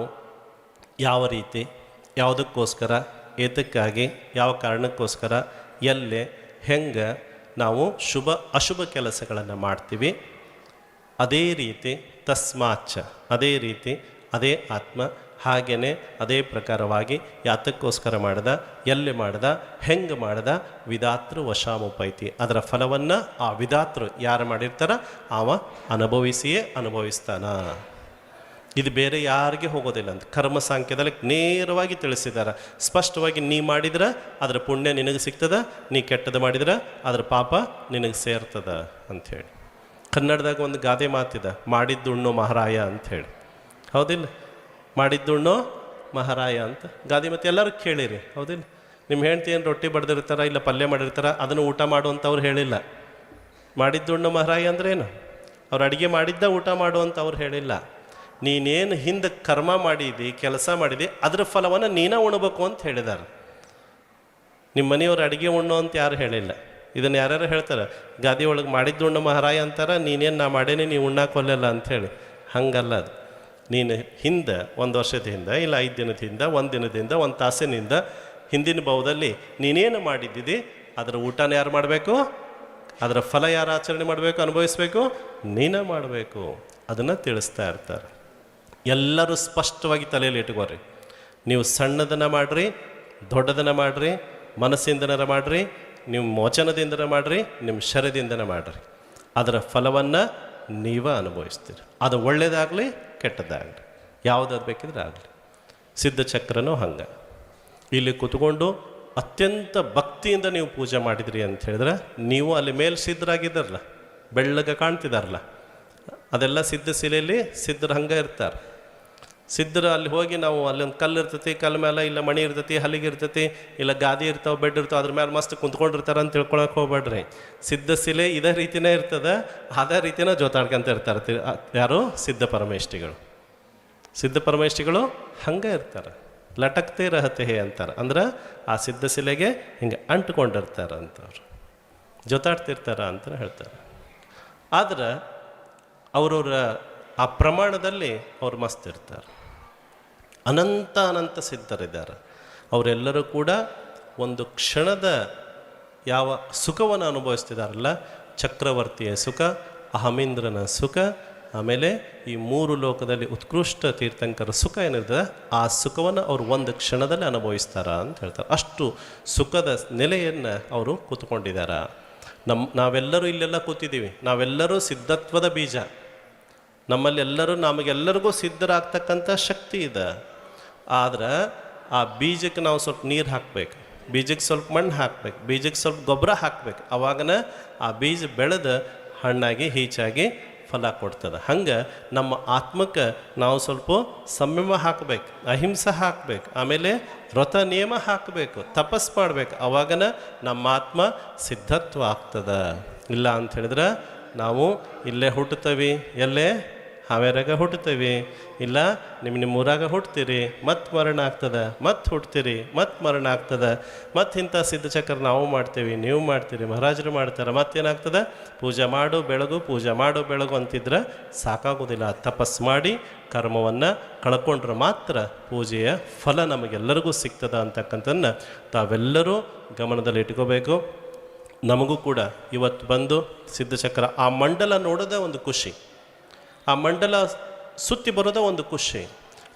ಯಾವ ರೀತಿ, ಯಾವುದಕ್ಕೋಸ್ಕರ, ಏತಕ್ಕಾಗಿ, ಯಾವ ಕಾರಣಕ್ಕೋಸ್ಕರ, ಎಲ್ಲೆ, ಹೆಂಗೆ ನಾವು ಶುಭ ಅಶುಭ ಕೆಲಸಗಳನ್ನು ಮಾಡ್ತೀವಿ, ಅದೇ ರೀತಿ ತಸ್ಮಾಚ, ಅದೇ ರೀತಿ ಅದೇ ಆತ್ಮ ಹಾಗೆಯೇ ಅದೇ ಪ್ರಕಾರವಾಗಿ ಯಾತಕ್ಕೋಸ್ಕರ ಮಾಡ್ದ, ಎಲ್ಲಿ ಮಾಡ್ದ, ಹೆಂಗೆ ಮಾಡ್ದ, ವಿಧಾತೃ ವಶಾಮುಪೈತಿ. ಅದರ ಫಲವನ್ನು ಆ ವಿಧಾತೃ ಯಾರು ಮಾಡಿರ್ತಾರ ಅವ ಅನುಭವಿಸಿಯೇ ಅನುಭವಿಸ್ತಾನ. ಇದು ಬೇರೆ ಯಾರಿಗೆ ಹೋಗೋದಿಲ್ಲ ಅಂತ ಕರ್ಮ ಸಾಂಖ್ಯದಲ್ಲಿ ನೇರವಾಗಿ ತಿಳಿಸಿದ್ದಾರೆ, ಸ್ಪಷ್ಟವಾಗಿ. ನೀ ಮಾಡಿದ್ರೆ ಅದರ ಪುಣ್ಯ ನಿನಗೆ ಸಿಗ್ತದ, ನೀ ಕೆಟ್ಟದ್ದು ಮಾಡಿದ್ರೆ ಅದರ ಪಾಪ ನಿನಗೆ ಸೇರ್ತದ ಅಂಥೇಳಿ. ಕನ್ನಡದಾಗ ಒಂದು ಗಾದೆ ಮಾತಿದೆ, ಮಾಡಿದ್ದುಣ್ಣು ಮಹಾರಾಯ ಅಂಥೇಳಿ. ಹೌದಿಲ್ಲ? ಮಾಡಿದ್ದುಣ್ಣು ಮಹಾರಾಯ ಅಂತ ಗಾದೆ ಮಾತು ಎಲ್ಲರೂ ಕೇಳಿರಿ, ಹೌದಿಲ್ಲ? ನಿಮ್ಮ ಹೆಂಡ್ತಿ ಏನು ರೊಟ್ಟಿ ಬಡ್ದಿರ್ತಾರ, ಇಲ್ಲ ಪಲ್ಯ ಮಾಡಿರ್ತಾರ, ಅದನ್ನು ಊಟ ಮಾಡು ಅಂತ ಅವ್ರು ಹೇಳಿಲ್ಲ. ಮಾಡಿದ್ದುಣ್ಣು ಮಹಾರಾಯ ಅಂದ್ರೇನು? ಅವ್ರು ಅಡುಗೆ ಮಾಡಿದ್ದ ಊಟ ಮಾಡು ಅಂತ ಅವ್ರು ಹೇಳಿಲ್ಲ. ನೀನೇನು ಹಿಂದೆ ಕರ್ಮ ಮಾಡಿದಿ, ಕೆಲಸ ಮಾಡಿದಿ, ಅದರ ಫಲವನ್ನು ನೀನೇ ಉಣಬೇಕು ಅಂತ ಹೇಳಿದ್ದಾರೆ. ನಿಮ್ಮ ಮನೆಯವ್ರು ಅಡುಗೆ ಉಣ್ಣು ಅಂತ ಯಾರು ಹೇಳಿಲ್ಲ. ಇದನ್ನು ಯಾರ್ಯಾರು ಹೇಳ್ತಾರೆ, ಗಾದಿ ಒಳಗೆ ಮಾಡಿದ್ದು ಉಣ್ಣು ಮಹಾರಾಯ ಅಂತಾರೆ, ನೀನೇನು ನಾ ಮಾಡೇನಿ ನೀವು ಉಣ್ಣಾಕೊಲ್ಲಲ್ಲ ಅಂಥೇಳಿ. ಹಂಗಲ್ಲ ಅದು. ನೀನು ಹಿಂದೆ 1 ವರ್ಷದ ಹಿಂದೆ, ಇಲ್ಲ 5 ದಿನದ ಹಿಂದೆ, 1 ದಿನದಿಂದ, 1 ತಾಸಿನಿಂದ ಹಿಂದಿನ ಭಾವದಲ್ಲಿ ನೀನೇನು ಮಾಡಿದ್ದಿದೆ ಅದರ ಊಟನ ಯಾರು ಮಾಡಬೇಕು, ಅದರ ಫಲ ಯಾರು ಆಚರಣೆ ಮಾಡಬೇಕು, ಅನುಭವಿಸ್ಬೇಕು? ನೀನೇ ಮಾಡಬೇಕು. ಅದನ್ನು ತಿಳಿಸ್ತಾ ಇರ್ತಾರೆ. ಎಲ್ಲರೂ ಸ್ಪಷ್ಟವಾಗಿ ತಲೆಯಲ್ಲಿ ಇಟ್ಕೋರಿ. ನೀವು ಸಣ್ಣದನ್ನು ಮಾಡಿರಿ, ದೊಡ್ಡದನ್ನು ಮಾಡಿರಿ, ಮನಸ್ಸಿಂದನ ಮಾಡಿರಿ, ನೀವು ವಚನದಿಂದನ ಮಾಡಿರಿ, ನಿಮ್ಮ ಶರದಿಂದನ ಮಾಡಿರಿ, ಅದರ ಫಲವನ್ನು ನೀವೇ ಅನುಭವಿಸ್ತೀರಿ. ಅದು ಒಳ್ಳೆಯದಾಗಲಿ ಕೆಟ್ಟದ್ದಾಗಲಿ, ಯಾವುದಾದ್ರು ಬೇಕಿದ್ರೆ ಆಗಲಿ. ಸಿದ್ಧಚಕ್ರನೂ ಹಂಗೆ. ಇಲ್ಲಿ ಕೂತ್ಕೊಂಡು ಅತ್ಯಂತ ಭಕ್ತಿಯಿಂದ ನೀವು ಪೂಜೆ ಮಾಡಿದ್ರಿ ಅಂತ ಹೇಳಿದ್ರೆ, ನೀವು ಅಲ್ಲಿ ಮೇಲೆ ಸಿದ್ಧರಾಗಿದ್ದಾರಲ್ಲ, ಬೆಳ್ಳಗೆ ಕಾಣ್ತಿದಾರಲ್ಲ, ಅದೆಲ್ಲ ಸಿದ್ಧ ಶಿಲೆಯಲ್ಲಿ ಸಿದ್ಧರು ಹಂಗೆ ಇರ್ತಾರೆ. ಸಿದ್ಧರು ಅಲ್ಲಿ ಹೋಗಿ ನಾವು ಅಲ್ಲೊಂದು ಕಲ್ಲು ಇರ್ತೈತಿ, ಕಲ್ಲು ಮೇಲೆ ಇಲ್ಲ ಮಣಿ ಇರ್ತೈತಿ, ಹಲಿಗೆ ಇರ್ತೈತಿ, ಇಲ್ಲ ಗಾದಿ ಇರ್ತಾವೆ, ಬೆಡ್ ಇರ್ತಾವೆ, ಅದ್ರ ಮೇಲೆ ಮಸ್ತ್ ಕುಂತ್ಕೊಂಡಿರ್ತಾರೆ ಅಂತ ತಿಳ್ಕೊಳಕ್ಕೆ ಹೋಗ್ಬೇಡ್ರಿ. ಸಿದ್ಧ ಶಿಲೆ ಇದೇ ರೀತಿನೇ ಇರ್ತದೆ, ಅದೇ ರೀತಿನ ಜೋತಾಡ್ಕೊಂತ ಇರ್ತಾರೆ. ಯಾರು? ಸಿದ್ಧ ಪರಮೇಷ್ಠಿಗಳು. ಸಿದ್ಧ ಪರಮೇಷ್ಠಿಗಳು ಹಂಗೆ ಇರ್ತಾರೆ. ಲಟಕ್ತೆ ರಹತೆ ಅಂತಾರೆ, ಅಂದ್ರೆ ಆ ಸಿದ್ಧ ಶಿಲೆಗೆ ಹಿಂಗೆ ಅಂಟ್ಕೊಂಡಿರ್ತಾರೆ ಅಂತವ್ರು, ಜೊತಾಡ್ತಿರ್ತಾರ ಅಂತ ಹೇಳ್ತಾರೆ. ಆದ್ರೆ ಅವರವರ ಆ ಪ್ರಮಾಣದಲ್ಲಿ ಅವ್ರು ಮಸ್ತ್ ಇರ್ತಾರೆ. ಅನಂತ ಸಿದ್ಧರಿದ್ದಾರೆ. ಅವರೆಲ್ಲರೂ ಕೂಡ ಒಂದು ಕ್ಷಣದ ಯಾವ ಸುಖವನ್ನು ಅನುಭವಿಸ್ತಿದಾರಲ್ಲ, ಚಕ್ರವರ್ತಿಯ ಸುಖ, ಅಹಮೀಂದ್ರನ ಸುಖ, ಆಮೇಲೆ ಈ 3 ಲೋಕದಲ್ಲಿ ಉತ್ಕೃಷ್ಟ ತೀರ್ಥಂಕರ ಸುಖ ಏನಿರ್ತದೆ, ಆ ಸುಖವನ್ನು ಅವರು ಒಂದು ಕ್ಷಣದಲ್ಲಿ ಅನುಭವಿಸ್ತಾರ ಅಂತ ಹೇಳ್ತಾರೆ. ಅಷ್ಟು ಸುಖದ ನೆಲೆಯನ್ನು ಅವರು ಕೂತ್ಕೊಂಡಿದ್ದಾರೆ. ನಾವೆಲ್ಲರೂ ಇಲ್ಲೆಲ್ಲ ಕೂತಿದ್ದೀವಿ, ನಾವೆಲ್ಲರೂ ಸಿದ್ಧತ್ವದ ಬೀಜ. ನಮ್ಮಲ್ಲಿ ನಮಗೆಲ್ಲರಿಗೂ ಸಿದ್ಧರಾಗ್ತಕ್ಕಂಥ ಶಕ್ತಿ ಇದೆ. ಆದ್ರೆ ಆ ಬೀಜಕ್ಕೆ ನಾವು ಸ್ವಲ್ಪ ನೀರು ಹಾಕಬೇಕು, ಬೀಜಕ್ಕೆ ಸ್ವಲ್ಪ ಮಣ್ಣು ಹಾಕಬೇಕು, ಬೀಜಕ್ಕೆ ಸ್ವಲ್ಪ ಗೊಬ್ಬರ ಹಾಕಬೇಕು. ಅವಾಗನ ಆ ಬೀಜ ಬೆಳೆದು ಹಣ್ಣಾಗಿ ಹೀಚಾಗಿ ಫಲ ಕೊಡ್ತದೆ. ಹಂಗೆ ನಮ್ಮ ಆತ್ಮಕ್ಕೆ ನಾವು ಸ್ವಲ್ಪ ಸಂಯಮ ಹಾಕಬೇಕು, ಅಹಿಂಸೆ ಹಾಕಬೇಕು, ಆಮೇಲೆ ವ್ರತ ನಿಯಮ ಹಾಕಬೇಕು, ತಪಸ್ ಮಾಡಬೇಕು. ಅವಾಗನ ನಮ್ಮ ಆತ್ಮ ಸಿದ್ಧತ್ವ ಆಗ್ತದೆ. ಇಲ್ಲ ಅಂತ ಹೇಳಿದ್ರೆ ನಾವು ಇಲ್ಲೇ ಹುಟ್ಟುತ್ತವಿ, ಎಲ್ಲೇ ಹಾವೇರಾಗ ಹುಟ್ಟುತ್ತೀವಿ, ಇಲ್ಲ ನಿಮ್ಮ ಊರಾಗ ಹುಟ್ತೀರಿ, ಮತ್ತೆ ಮರಣ ಆಗ್ತದೆ, ಮತ್ತೆ ಹುಟ್ತೀರಿ, ಮತ್ತೆ ಮರಣ ಆಗ್ತದೆ, ಮತ್ತು ಇಂಥ ಸಿದ್ಧಚಕ್ರ ನಾವು ಮಾಡ್ತೀವಿ, ನೀವು ಮಾಡ್ತೀರಿ, ಮಹಾರಾಜರು ಮಾಡ್ತಾರೆ, ಮತ್ತೇನಾಗ್ತದೆ? ಪೂಜೆ ಮಾಡು ಬೆಳಗು, ಪೂಜೆ ಮಾಡು ಬೆಳಗು ಅಂತಿದ್ರೆ ಸಾಕಾಗೋದಿಲ್ಲ. ತಪಸ್ಸು ಮಾಡಿ ಕರ್ಮವನ್ನು ಕಳ್ಕೊಂಡ್ರೆ ಮಾತ್ರ ಪೂಜೆಯ ಫಲ ನಮಗೆಲ್ಲರಿಗೂ ಸಿಗ್ತದೆ ಅಂತಕ್ಕಂಥದ್ದನ್ನು ತಾವೆಲ್ಲರೂ ಗಮನದಲ್ಲಿ ಇಟ್ಕೋಬೇಕು. ನಮಗೂ ಕೂಡ ಇವತ್ತು ಬಂದು ಸಿದ್ಧಚಕ್ರ ಆ ಮಂಡಲ ನೋಡೋದೇ ಒಂದು ಖುಷಿ, ಆ ಮಂಡಲ ಸುತ್ತಿ ಬರೋದೇ ಒಂದು ಖುಷಿ.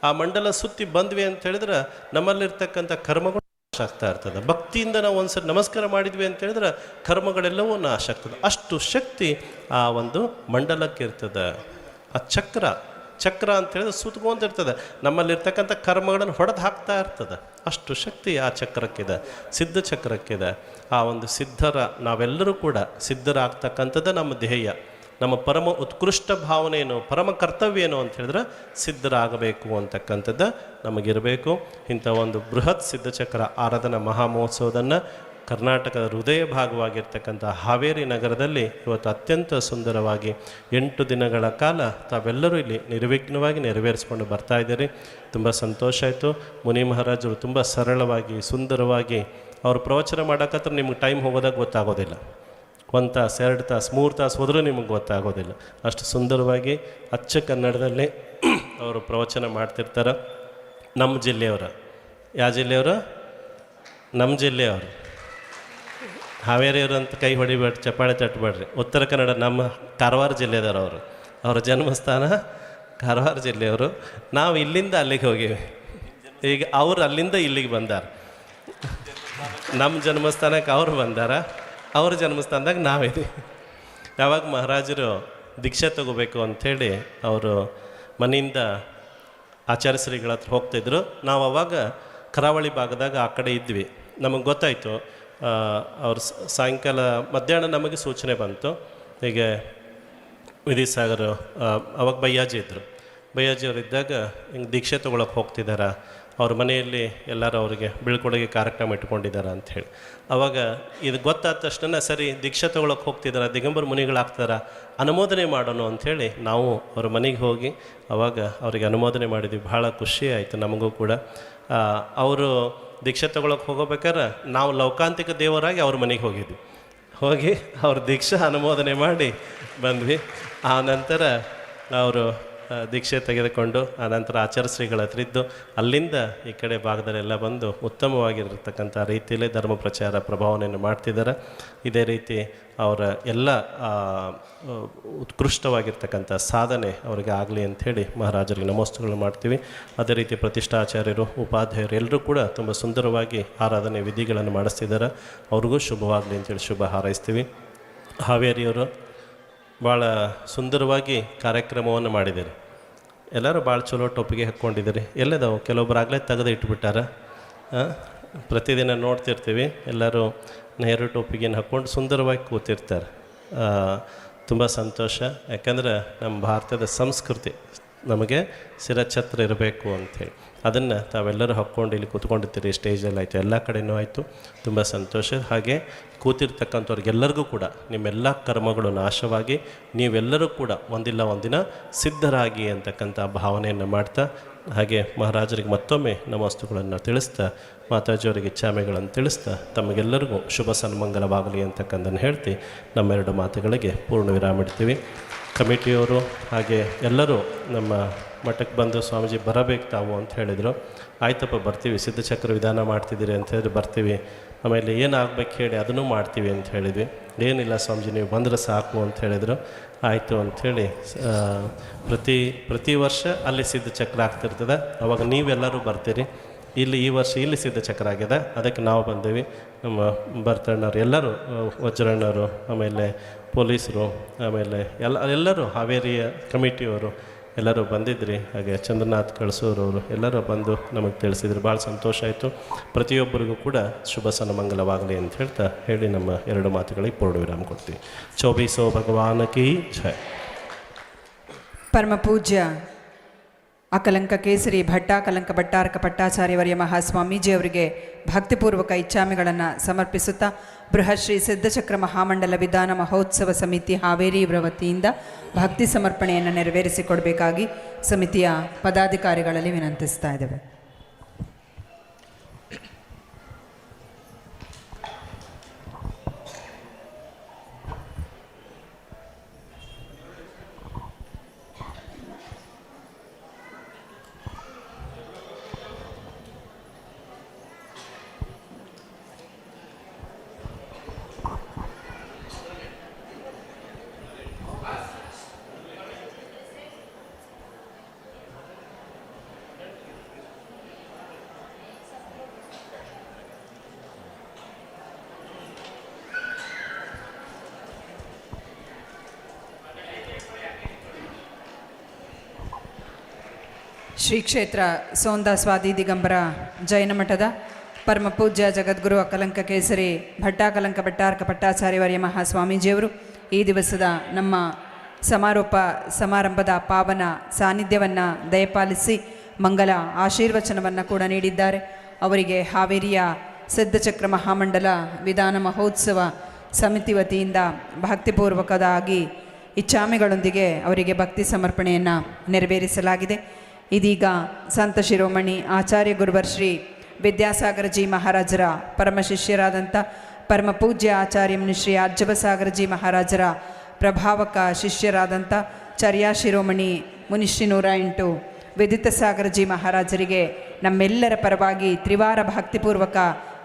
ಆ ಮಂಡಲ ಸುತ್ತಿ ಬಂದ್ವಿ ಅಂತ ಹೇಳಿದ್ರೆ ನಮ್ಮಲ್ಲಿರ್ತಕ್ಕಂಥ ಕರ್ಮಗಳು ನಾಶ ಆಗ್ತಾ ಇರ್ತದೆ. ಭಕ್ತಿಯಿಂದ ನಾವು ಒಂದ್ಸರಿ ನಮಸ್ಕಾರ ಮಾಡಿದ್ವಿ ಅಂತ ಹೇಳಿದ್ರೆ ಕರ್ಮಗಳೆಲ್ಲವೂ ನಾಶ ಆಗ್ತದೆ. ಅಷ್ಟು ಶಕ್ತಿ ಆ ಒಂದು ಮಂಡಲಕ್ಕೆ ಇರ್ತದೆ. ಆ ಚಕ್ರ ಅಂತ ಹೇಳಿದ್ರೆ ಸುತ್ಕೊಂತಿರ್ತದೆ, ನಮ್ಮಲ್ಲಿರ್ತಕ್ಕಂಥ ಕರ್ಮಗಳನ್ನು ಹೊಡೆದು ಹಾಕ್ತಾ ಇರ್ತದೆ. ಅಷ್ಟು ಶಕ್ತಿ ಆ ಚಕ್ರಕ್ಕಿದೆ, ಸಿದ್ಧ ಚಕ್ರಕ್ಕಿದೆ. ಆ ಒಂದು ಸಿದ್ಧರ ನಾವೆಲ್ಲರೂ ಕೂಡ ಸಿದ್ಧರಾಗ್ತಕ್ಕಂಥದ್ದು ನಮ್ಮ ಧ್ಯೇಯ. ನಮ್ಮ ಪರಮ ಉತ್ಕೃಷ್ಟ ಭಾವನೆ ಏನು, ಪರಮ ಕರ್ತವ್ಯ ಏನು ಅಂತ ಹೇಳಿದ್ರೆ ಸಿದ್ಧರಾಗಬೇಕು ಅಂತಕ್ಕಂಥದ್ದು ನಮಗಿರಬೇಕು. ಇಂಥ ಒಂದು ಬೃಹತ್ ಸಿದ್ಧಚಕ್ರ ಆರಾಧನಾ ಮಹಾಮಹೋತ್ಸವವನ್ನು ಕರ್ನಾಟಕದ ಹೃದಯ ಭಾಗವಾಗಿರ್ತಕ್ಕಂಥ ಹಾವೇರಿ ನಗರದಲ್ಲಿ ಇವತ್ತು ಅತ್ಯಂತ ಸುಂದರವಾಗಿ 8 ದಿನಗಳ ಕಾಲ ತಾವೆಲ್ಲರೂ ಇಲ್ಲಿ ನಿರ್ವಿಘ್ನವಾಗಿ ನೆರವೇರಿಸ್ಕೊಂಡು ಬರ್ತಾ ಇದ್ದೀರಿ. ತುಂಬ ಸಂತೋಷ ಆಯಿತು. ಮುನಿ ಮಹಾರಾಜರು ತುಂಬ ಸರಳವಾಗಿ ಸುಂದರವಾಗಿ ಅವರು ಪ್ರವಚನ ಮಾಡೋಕ್ಕತ್ರ ನಿಮ್ಗೆ ಟೈಮ್ ಹೋಗೋದಾಗ ಗೊತ್ತಾಗೋದಿಲ್ಲ. 1 ತಾಸು 2 ತಾಸು 3 ತಾಸು ಹೋದರೂ ನಿಮಗೆ ಗೊತ್ತಾಗೋದಿಲ್ಲ. ಅಷ್ಟು ಸುಂದರವಾಗಿ ಅಚ್ಚ ಕನ್ನಡದಲ್ಲಿ ಅವರು ಪ್ರವಚನ ಮಾಡ್ತಿರ್ತಾರೆ. ನಮ್ಮ ಜಿಲ್ಲೆಯವರು, ಯಾವ ಜಿಲ್ಲೆಯವರು? ನಮ್ಮ ಜಿಲ್ಲೆಯವರು, ಹಾವೇರಿಯವರು ಅಂತ ಕೈ ಹೊಡಿಬೇಡ್ರಿ, ಚಪ್ಪಾಳೆ ತಟ್ಟಬೇಡ್ರಿ. ಉತ್ತರ ಕನ್ನಡ ನಮ್ಮ ಕಾರವಾರ ಜಿಲ್ಲೆದವರು. ಅವರ ಜನ್ಮಸ್ಥಾನ ಕಾರವಾರ ಜಿಲ್ಲೆಯವರು. ನಾವು ಇಲ್ಲಿಂದ ಅಲ್ಲಿಗೆ ಹೋಗಿವಿ. ಈಗ ಅವರು ಅಲ್ಲಿಂದ ಇಲ್ಲಿಗೆ ಬಂದಾರ. ನಮ್ಮ ಜನ್ಮಸ್ಥಾನಕ್ಕೆ ಅವರು ಬಂದಾರ, ಅವ್ರ ಜನ್ಮಸ್ಥಾನದಾಗ ನಾವಿದ್ದೀವಿ. ಯಾವಾಗ ಮಹಾರಾಜರು ದೀಕ್ಷೆ ತಗೋಬೇಕು ಅಂಥೇಳಿ ಅವರು ಮನೆಯಿಂದ ಆಚಾರ್ಯ ಶ್ರೀಗಳ ಹತ್ರ ಹೋಗ್ತಿದ್ರು. ನಾವು ಅವಾಗ ಕರಾವಳಿ ಭಾಗದಾಗ ಆ ಕಡೆ ಇದ್ವಿ. ನಮಗೆ ಗೊತ್ತಾಯಿತು. ಅವ್ರು ಸಾಯಂಕಾಲ ಮಧ್ಯಾಹ್ನ ನಮಗೆ ಸೂಚನೆ ಬಂತು, ಹೀಗೆ ವಿಧಿಸಾಗರ ಅವಾಗ ಬಯ್ಯಾಜಿ ಇದ್ದರು. ಬಯ್ಯಾಜಿಯವರು ಇದ್ದಾಗ ಹಿಂಗೆ ದೀಕ್ಷೆ ತೊಗೊಳಕ್ಕೆ ಹೋಗ್ತಿದ್ದಾರೆ. ಅವ್ರ ಮನೆಯಲ್ಲಿ ಎಲ್ಲರೂ ಅವರಿಗೆ ಬೀಳ್ಕೊಡುಗೆ ಕಾರ್ಯಕ್ರಮ ಇಟ್ಕೊಂಡಿದ್ದಾರೆ ಅಂಥೇಳಿ. ಆವಾಗ ಇದು ಗೊತ್ತಾದ ತಕ್ಷಣ ಸರಿ ದೀಕ್ಷೆ ತೊಗೊಳಕ್ಕೆ ಹೋಗ್ತಿದ್ದಾರೆ, ದಿಗಂಬರ ಮುನಿಗಳಾಗ್ತಾರ, ಅನುಮೋದನೆ ಮಾಡೋಣ ಅಂಥೇಳಿ ನಾವು ಅವ್ರ ಮನೆಗೆ ಹೋಗಿ ಆವಾಗ ಅವರಿಗೆ ಅನುಮೋದನೆ ಮಾಡಿದ್ವಿ. ಭಾಳ ಖುಷಿ ಆಯಿತು ನಮಗೂ ಕೂಡ. ಅವರು ದೀಕ್ಷೆ ತೊಗೊಳಕ್ಕೆ ಹೋಗೋಬೇಕಾದ್ರೆ ನಾವು ಲೌಕಾಂತಿಕ ದೇವರಾಗಿ ಅವ್ರ ಮನೆಗೆ ಹೋಗಿದ್ವಿ. ಹೋಗಿ ಅವ್ರ ದೀಕ್ಷಾ ಅನುಮೋದನೆ ಮಾಡಿ ಬಂದ್ವಿ. ಆ ನಂತರ ಅವರು ದೀಕ್ಷೆ ತೆಗೆದುಕೊಂಡು ಆನಂತರ ಆಚಾರ್ಯ ಶ್ರೀಗಳ ಹತ್ರ ಇದ್ದು ಅಲ್ಲಿಂದ ಈ ಕಡೆ ಭಾಗದಲ್ಲೆಲ್ಲ ಬಂದು ಉತ್ತಮವಾಗಿರತಕ್ಕಂಥ ರೀತಿಯಲ್ಲಿ ಧರ್ಮ ಪ್ರಚಾರ ಪ್ರಭಾವನೆಯನ್ನು ಮಾಡ್ತಿದ್ದಾರೆ. ಇದೇ ರೀತಿ ಅವರ ಎಲ್ಲ ಉತ್ಕೃಷ್ಟವಾಗಿರ್ತಕ್ಕಂಥ ಸಾಧನೆ ಅವರಿಗೆ ಆಗಲಿ ಅಂಥೇಳಿ ಮಹಾರಾಜರಿಗೆ ನಮಸ್ತೆಗಳು ಮಾಡ್ತೀವಿ. ಅದೇ ರೀತಿ ಪ್ರತಿಷ್ಠಾಚಾರ್ಯರು, ಉಪಾಧ್ಯಾಯರು ಎಲ್ಲರೂ ಕೂಡ ತುಂಬ ಸುಂದರವಾಗಿ ಆರಾಧನೆ ವಿಧಿಗಳನ್ನು ಮಾಡಿಸ್ತಿದ್ದಾರೆ. ಅವ್ರಿಗೂ ಶುಭವಾಗಲಿ ಅಂತೇಳಿ ಶುಭ ಹಾರೈಸ್ತೀವಿ. ಹಾವೇರಿಯವರು ಭಾಳ ಸುಂದರವಾಗಿ ಕಾರ್ಯಕ್ರಮವನ್ನು ಮಾಡಿದ್ದೀರಿ. ಎಲ್ಲರೂ ಭಾಳ ಚಲೋ ಟೊಪ್ಪಿಗೆ ಹಾಕ್ಕೊಂಡಿದ್ದೀರಿ. ಎಲ್ಲದಾವು ಕೆಲವೊಬ್ಬರು ಆಗಲೇ ತೆಗೆದು ಇಟ್ಬಿಟ್ಟಾರ. ಪ್ರತಿದಿನ ನೋಡ್ತಿರ್ತೀವಿ ಎಲ್ಲರೂ ನೆಹರು ಟೋಪಿಗೆನ ಹಾಕ್ಕೊಂಡು ಸುಂದರವಾಗಿ ಕೂತಿರ್ತಾರೆ. ತುಂಬ ಸಂತೋಷ. ಯಾಕಂದ್ರೆ ನಮ್ಮ ಭಾರತದ ಸಂಸ್ಕೃತಿ ನಮಗೆ ಶಿರಛತ್ರ ಇರಬೇಕು ಅಂಥೇಳಿ ಅದನ್ನು ತಾವೆಲ್ಲರೂ ಹಾಕ್ಕೊಂಡು ಇಲ್ಲಿ ಕೂತ್ಕೊಂಡಿರ್ತೀರಿ. ಸ್ಟೇಜಲ್ಲಿ ಆಯಿತು, ಎಲ್ಲ ಕಡೆಯೂ ಆಯಿತು. ತುಂಬ ಸಂತೋಷ. ಹಾಗೆ ಕೂತಿರ್ತಕ್ಕಂಥವ್ರಿಗೆಲ್ಲರಿಗೂ ಕೂಡ ನಿಮ್ಮೆಲ್ಲ ಕರ್ಮಗಳು ನಾಶವಾಗಿ ನೀವೆಲ್ಲರೂ ಕೂಡ ಒಂದಿಲ್ಲ ಒಂದಿನ ಸಿದ್ಧರಾಗಿ ಅಂತಕ್ಕಂಥ ಭಾವನೆಯನ್ನು ಮಾಡ್ತಾ, ಹಾಗೆ ಮಹಾರಾಜರಿಗೆ ಮತ್ತೊಮ್ಮೆ ನಮಸ್ತುಗಳನ್ನು ತಿಳಿಸ್ತಾ, ಮಾತಾಜಿಯವರಿಗೆ ಇಚ್ಛಾಮೆಗಳನ್ನು ತಿಳಿಸ್ತಾ ತಮಗೆಲ್ಲರಿಗೂ ಶುಭ ಸನ್ಮಂಗಲವಾಗಲಿ ಅಂತಕ್ಕಂಥನ್ನು ಹೇಳ್ತಿ ನಮ್ಮೆರಡು ಮಾತುಗಳಿಗೆ ಪೂರ್ಣ ವಿರಾಮ ಇಡ್ತೀವಿ. ಕಮಿಟಿಯವರು ಹಾಗೆ ಎಲ್ಲರೂ ನಮ್ಮ ಮಠಕ್ಕೆ ಬಂದು ಸ್ವಾಮೀಜಿ ಬರಬೇಕು ತಾವು ಅಂತ ಹೇಳಿದರು. ಆಯ್ತಪ್ಪ ಬರ್ತೀವಿ, ಸಿದ್ಧಚಕ್ರ ವಿಧಾನ ಮಾಡ್ತಿದ್ದೀರಿ ಅಂತ ಹೇಳಿದ್ರೆ ಬರ್ತೀವಿ. ಆಮೇಲೆ ಏನಾಗಬೇಕು ಹೇಳಿ ಅದನ್ನು ಮಾಡ್ತೀವಿ ಅಂತ ಹೇಳಿದ್ವಿ. ಏನಿಲ್ಲ ಸ್ವಾಮೀಜಿ ನೀವು ಬಂದರೆ ಸಾಕು ಅಂತ ಹೇಳಿದರು. ಆಯಿತು ಅಂಥೇಳಿ ಪ್ರತಿ ವರ್ಷ ಅಲ್ಲಿ ಸಿದ್ಧಚಕ್ರ ಆಗ್ತಿರ್ತದೆ. ಅವಾಗ ನೀವೆಲ್ಲರೂ ಬರ್ತೀರಿ. ಇಲ್ಲಿ ಈ ವರ್ಷ ಇಲ್ಲಿ ಸಿದ್ಧಚಕ್ರ ಆಗಿದೆ, ಅದಕ್ಕೆ ನಾವು ಬಂದೇವಿ. ನಮ್ಮ ಭರ್ತಣ್ಣವ್ರು ಎಲ್ಲರೂ, ವಜ್ರಣ್ಣವರು, ಆಮೇಲೆ ಪೊಲೀಸರು, ಆಮೇಲೆ ಎಲ್ಲರೂ ಹಾವೇರಿಯ ಕಮಿಟಿಯವರು ಎಲ್ಲರೂ ಬಂದಿದ್ರಿ. ಹಾಗೆ ಚಂದ್ರನಾಥ್ ಕಳಸೂರವರು ಎಲ್ಲರೂ ಬಂದು ನಮಗೆ ತಿಳಿಸಿದ್ರು. ಭಾಳ ಸಂತೋಷ ಆಯಿತು. ಪ್ರತಿಯೊಬ್ಬರಿಗೂ ಕೂಡ ಶುಭ ಸನ್ಮಂಗಲವಾಗಲಿ ಅಂತ ಹೇಳಿ ನಮ್ಮ ಎರಡು ಮಾತುಗಳಿಗೆ ಪೂರ್ಣ ವಿರಾಮ ಕೊಡ್ತೀವಿ. ಚೌಬೀಸೋ ಭಗವಾನ್ ಕಿ ಜಯ. ಪರಮ ಪೂಜ್ಯ ಅಕಲಂಕ ಕೇಸರಿ ಭಟ್ಟಾಕಲಂಕ ಭಟ್ಟಾರಕ ಪಟ್ಟಾಚಾರ್ಯವರ್ಯ ಮಹಾಸ್ವಾಮೀಜಿ ಅವರಿಗೆ ಭಕ್ತಿಪೂರ್ವಕ ಇಚ್ಛಾಮೆಗಳನ್ನು ಸಮರ್ಪಿಸುತ್ತಾ ಬೃಹತ್ ಶ್ರೀ ಸಿದ್ಧಚಕ್ರ ಮಹಾಮಂಡಲ ವಿಧಾನ ಮಹೋತ್ಸವ ಸಮಿತಿ ಹಾವೇರಿ ಇವರ ವತಿಯಿಂದ ಭಕ್ತಿ ಸಮರ್ಪಣೆಯನ್ನು ನೆರವೇರಿಸಿಕೊಡಬೇಕಾಗಿ ಸಮಿತಿಯ ಪದಾಧಿಕಾರಿಗಳಲ್ಲಿ ವಿನಂತಿಸ್ತಾ ಇದ್ದೇವೆ. ಶ್ರೀ ಕ್ಷೇತ್ರ ಸೋಂದಾ ಸ್ವಾದಿ ದಿಗಂಬರ ಜೈನ ಮಠದ ಪರಮಪೂಜ್ಯ ಜಗದ್ಗುರು ಅಕಲಂಕ ಕೇಸರಿ ಭಟ್ಟಾಕಲಂಕ ಭಟ್ಟಾರಕ ಪಟ್ಟಾಚಾರ್ಯವರ್ಯ ಮಹಾಸ್ವಾಮೀಜಿಯವರು ಈ ದಿವಸದ ನಮ್ಮ ಸಮಾರೋಪ ಸಮಾರಂಭದ ಪಾವನ ಸಾನ್ನಿಧ್ಯವನ್ನು ದಯಪಾಲಿಸಿ ಮಂಗಲ ಆಶೀರ್ವಚನವನ್ನು ಕೂಡ ನೀಡಿದ್ದಾರೆ. ಅವರಿಗೆ ಹಾವೇರಿಯ ಸಿದ್ಧಚಕ್ರ ಮಹಾಮಂಡಲ ವಿಧಾನ ಮಹೋತ್ಸವ ಸಮಿತಿ ವತಿಯಿಂದ ಭಕ್ತಿಪೂರ್ವಕವಾಗಿ ಇಚ್ಛಾಮೆಗಳೊಂದಿಗೆ ಅವರಿಗೆ ಭಕ್ತಿ ಸಮರ್ಪಣೆಯನ್ನು ನೆರವೇರಿಸಲಾಗಿದೆ. ಇದೀಗ ಸಂತ ಶಿರೋಮಣಿ ಆಚಾರ್ಯ ಗುರುವರ್ ಶ್ರೀ ವಿದ್ಯಾಸಾಗರಜಿ ಮಹಾರಾಜರ ಪರಮ ಶಿಷ್ಯರಾದಂಥ ಪರಮ ಪೂಜ್ಯ ಆಚಾರ್ಯ ಮುನಿಶ್ರೀ ಅಜ್ಜಬಸಾಗರಜಿ ಮಹಾರಾಜರ ಪ್ರಭಾವಕ ಶಿಷ್ಯರಾದಂಥ ಚರ್ಯಾ ಶಿರೋಮಣಿ ಮುನಿಶ್ರೀ 108 ವಿದಿತ ಸಾಗರಜಿ ಮಹಾರಾಜರಿಗೆ ನಮ್ಮೆಲ್ಲರ ಪರವಾಗಿ ತ್ರಿವಾರ ಭಕ್ತಿಪೂರ್ವಕ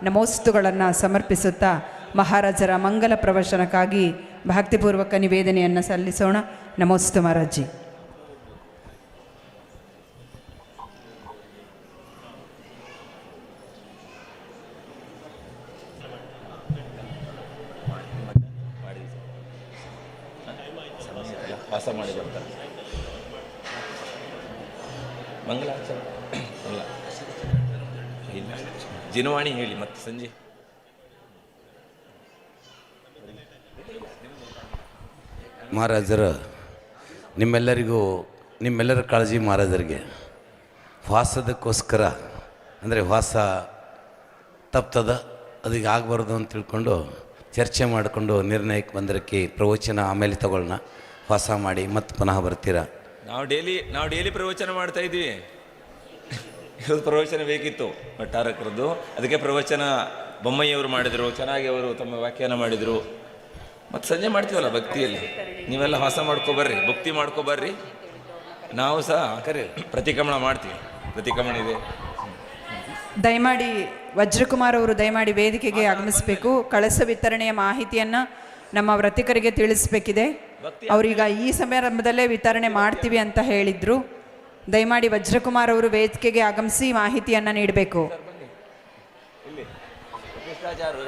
ನಮೋಸ್ತುಗಳನ್ನು ಸಮರ್ಪಿಸುತ್ತಾ ಮಹಾರಾಜರ ಮಂಗಲ ಪ್ರವಚನಕ್ಕಾಗಿ ಭಕ್ತಿಪೂರ್ವಕ ನಿವೇದನೆಯನ್ನು ಸಲ್ಲಿಸೋಣ. ನಮೋಸ್ತು ಮಹಾರಾಜಿ. ವಾಸ ಮಾಡಿ ಬರ್ತಾರೆ ಮಂಗಳಾಚರಣೆ ಅಲ್ಲ ಇಲ್ಲ ಜಿನವಾಣಿ ಹೇಳಿ ಮತ್ತೆ ಸಂಜೆ ಮಹಾರಾಜರ ನಿಮ್ಮೆಲ್ಲರ ಕಾಳಜಿ ಮಹಾರಾಜರಿಗೆ ವಾಸದಕ್ಕೋಸ್ಕರ ಅಂದರೆ ವಾಸ ತಪ್ತದ ಅದಕ್ಕೆ ಆಗಬಾರ್ದು ಅಂತ ತಿಳ್ಕೊಂಡು ಚರ್ಚೆ ಮಾಡಿಕೊಂಡು ನಿರ್ಣಯಕ್ಕೆ ಬಂದರಕ್ಕೆ ಪ್ರವಚನ ಆಮೇಲೆ ತಗೊಳ್ಳೋಣ. ವಾಸ ಮಾಡಿ ಮತ್ತೆ ಪುನಃ ಬರ್ತೀರಾ. ನಾವು ಡೈಲಿ ಪ್ರವಚನ ಮಾಡ್ತಾ ಇದ್ವಿ. ಇವತ್ತು ಪ್ರವಚನ ಬೇಕಿತ್ತು ಭಟ್ಟಾರಕರದ್ದು, ಅದಕ್ಕೆ ಪ್ರವಚನ ಬೊಮ್ಮಯ್ಯವರು ಮಾಡಿದರು, ಚೆನ್ನಾಗಿ ಅವರು ತಮ್ಮ ವ್ಯಾಖ್ಯಾನ ಮಾಡಿದರು. ಮತ್ತು ಸಂಜೆ ಮಾಡ್ತೀವಲ್ಲ ಭಕ್ತಿಯಲ್ಲಿ, ನೀವೆಲ್ಲ ವಾಸ ಮಾಡ್ಕೊಬರ್ರಿ, ಭಕ್ತಿ ಮಾಡ್ಕೊಬರ್ರಿ. ನಾವು ಸಹ ಪ್ರತಿಕ್ರಮಣ ಮಾಡ್ತೀವಿ, ಪ್ರತಿಕ್ರಮಣ ಇದೆ. ದಯಮಾಡಿ ವಜ್ರಕುಮಾರ್ ಅವರು ದಯಮಾಡಿ ವೇದಿಕೆಗೆ ಆಗಮಿಸಬೇಕು. ಕಳಸ ವಿತರಣೆಯ ಮಾಹಿತಿಯನ್ನು ನಮ್ಮ ವ್ರತಿಕರಿಗೆ ತಿಳಿಸಬೇಕಿದೆ. ಅವರೀಗ ಈ ಸಮಾರಂಭದಲ್ಲೇ ವಿತರಣೆ ಮಾಡ್ತೀವಿ ಅಂತ ಹೇಳಿದ್ರು. ದಯಮಾಡಿ ವಜ್ರಕುಮಾರ್ ಅವರು ವೇದಿಕೆಗೆ ಆಗಮಿಸಿ ಮಾಹಿತಿಯನ್ನು ನೀಡಬೇಕು.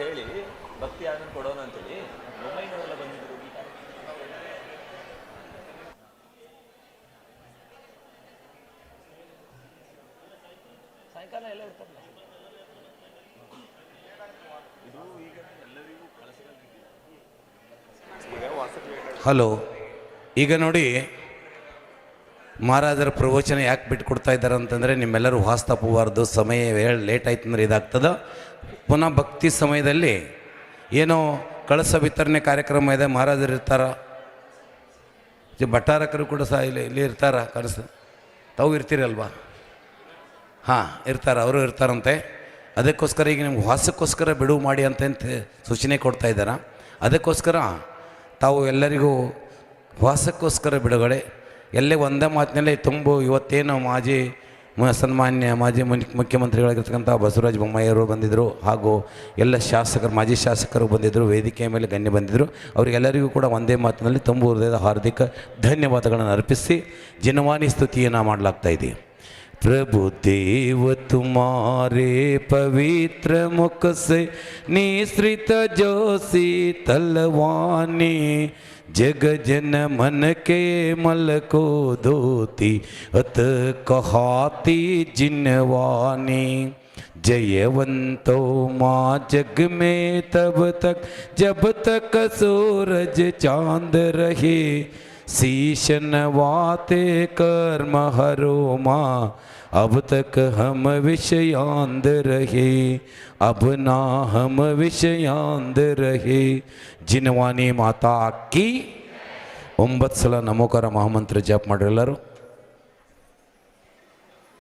ಹೇಳಿ ಭಕ್ತಿ ಆನಂದ ಕೊಡೋಣ ಅಂತೇಳಿ ಬಂದಿದ್ರು. ಸಾಯಂಕಾಲ ಎಲ್ಲ ಇರ್ತಾರಲ್ಲ. ಹಲೋ, ಈಗ ನೋಡಿ ಮಹಾರಾಜರ ಪ್ರವಚನ ಯಾಕೆ ಬಿಟ್ಕೊಡ್ತಾ ಇದ್ದಾರೆ ಅಂತಂದರೆ ನಿಮ್ಮೆಲ್ಲರೂ ವಾಸ ತಪ್ಪಬಾರ್ದು, ಸಮಯ ಲೇಟ್ ಆಯ್ತು ಅಂದ್ರೆ ಇದಾಗ್ತದೆ. ಪುನಃ ಭಕ್ತಿ ಸಮಯದಲ್ಲಿ ಏನೋ ಕಳಸ ವಿತರಣೆ ಕಾರ್ಯಕ್ರಮ ಇದೆ, ಮಹಾರಾಜರು ಇರ್ತಾರ, ಭಟ್ಟಾರಕರು ಕೂಡ ಸಹ ಇಲ್ಲಿ ಇರ್ತಾರ. ಕನಸು ತಾವು ಇರ್ತೀರಲ್ವಾ? ಹಾಂ ಇರ್ತಾರೆ, ಅವರು ಇರ್ತಾರಂತೆ. ಅದಕ್ಕೋಸ್ಕರ ಈಗ ನಿಮ್ಗೆ ವಾಸಕ್ಕೋಸ್ಕರ ಬಿಡುವು ಮಾಡಿ ಅಂತ ಸೂಚನೆ ಕೊಡ್ತಾ ಇದ್ದಾರೆ. ಅದಕ್ಕೋಸ್ಕರ ತಾವು ಎಲ್ಲರಿಗೂ ವಾಸಕ್ಕೋಸ್ಕರ ಬಿಡುಗಡೆ ಎಲ್ಲೇ ಒಂದೇ ಮಾತಿನಲ್ಲೇ ತುಂಬು. ಇವತ್ತೇನು ಸನ್ಮಾನ್ಯ ಮಾಜಿ ಮುಖ್ಯಮಂತ್ರಿಗಳಾಗಿರ್ತಕ್ಕಂಥ ಬಸವರಾಜ ಬೊಮ್ಮಾಯಿಯವರು ಬಂದಿದ್ದರು, ಹಾಗೂ ಎಲ್ಲ ಶಾಸಕರು, ಮಾಜಿ ಶಾಸಕರು ಬಂದಿದ್ದರು, ವೇದಿಕೆಯ ಮೇಲೆ ಗಣ್ಯ ಬಂದಿದ್ದರು. ಅವರಿಗೆಲ್ಲರಿಗೂ ಕೂಡ ಒಂದೇ ಮಾತಿನಲ್ಲಿ ತುಂಬು ಹೃದಯದ ಹಾರ್ದಿಕ ಧನ್ಯವಾದಗಳನ್ನು ಅರ್ಪಿಸಿ ಜಿನವಾಣಿ ಸ್ತುತಿಯನ್ನು ಮಾಡಲಾಗ್ತಾ ಇದೆ. प्रभु देव तुम्हारे पवित्र मुख से निसृत जो शीतलवाणी, जग जन मन के मल को धोती अत कहाती जिनवानी। जयवंतो माँ जग में तब तक जब तक सूरज चांद रहे, शीश नवाते कर्म हरो माँ, अब तक हम विषयांध रहे, अब ना हम विषयांध रहे। जिनवानी माता की 9 ಸಲ ನಮೋಕಾರ ಮಹಾಮಂತ್ರ ಜಪ ಮಾಡಿರಿ ಎಲ್ಲರೂ.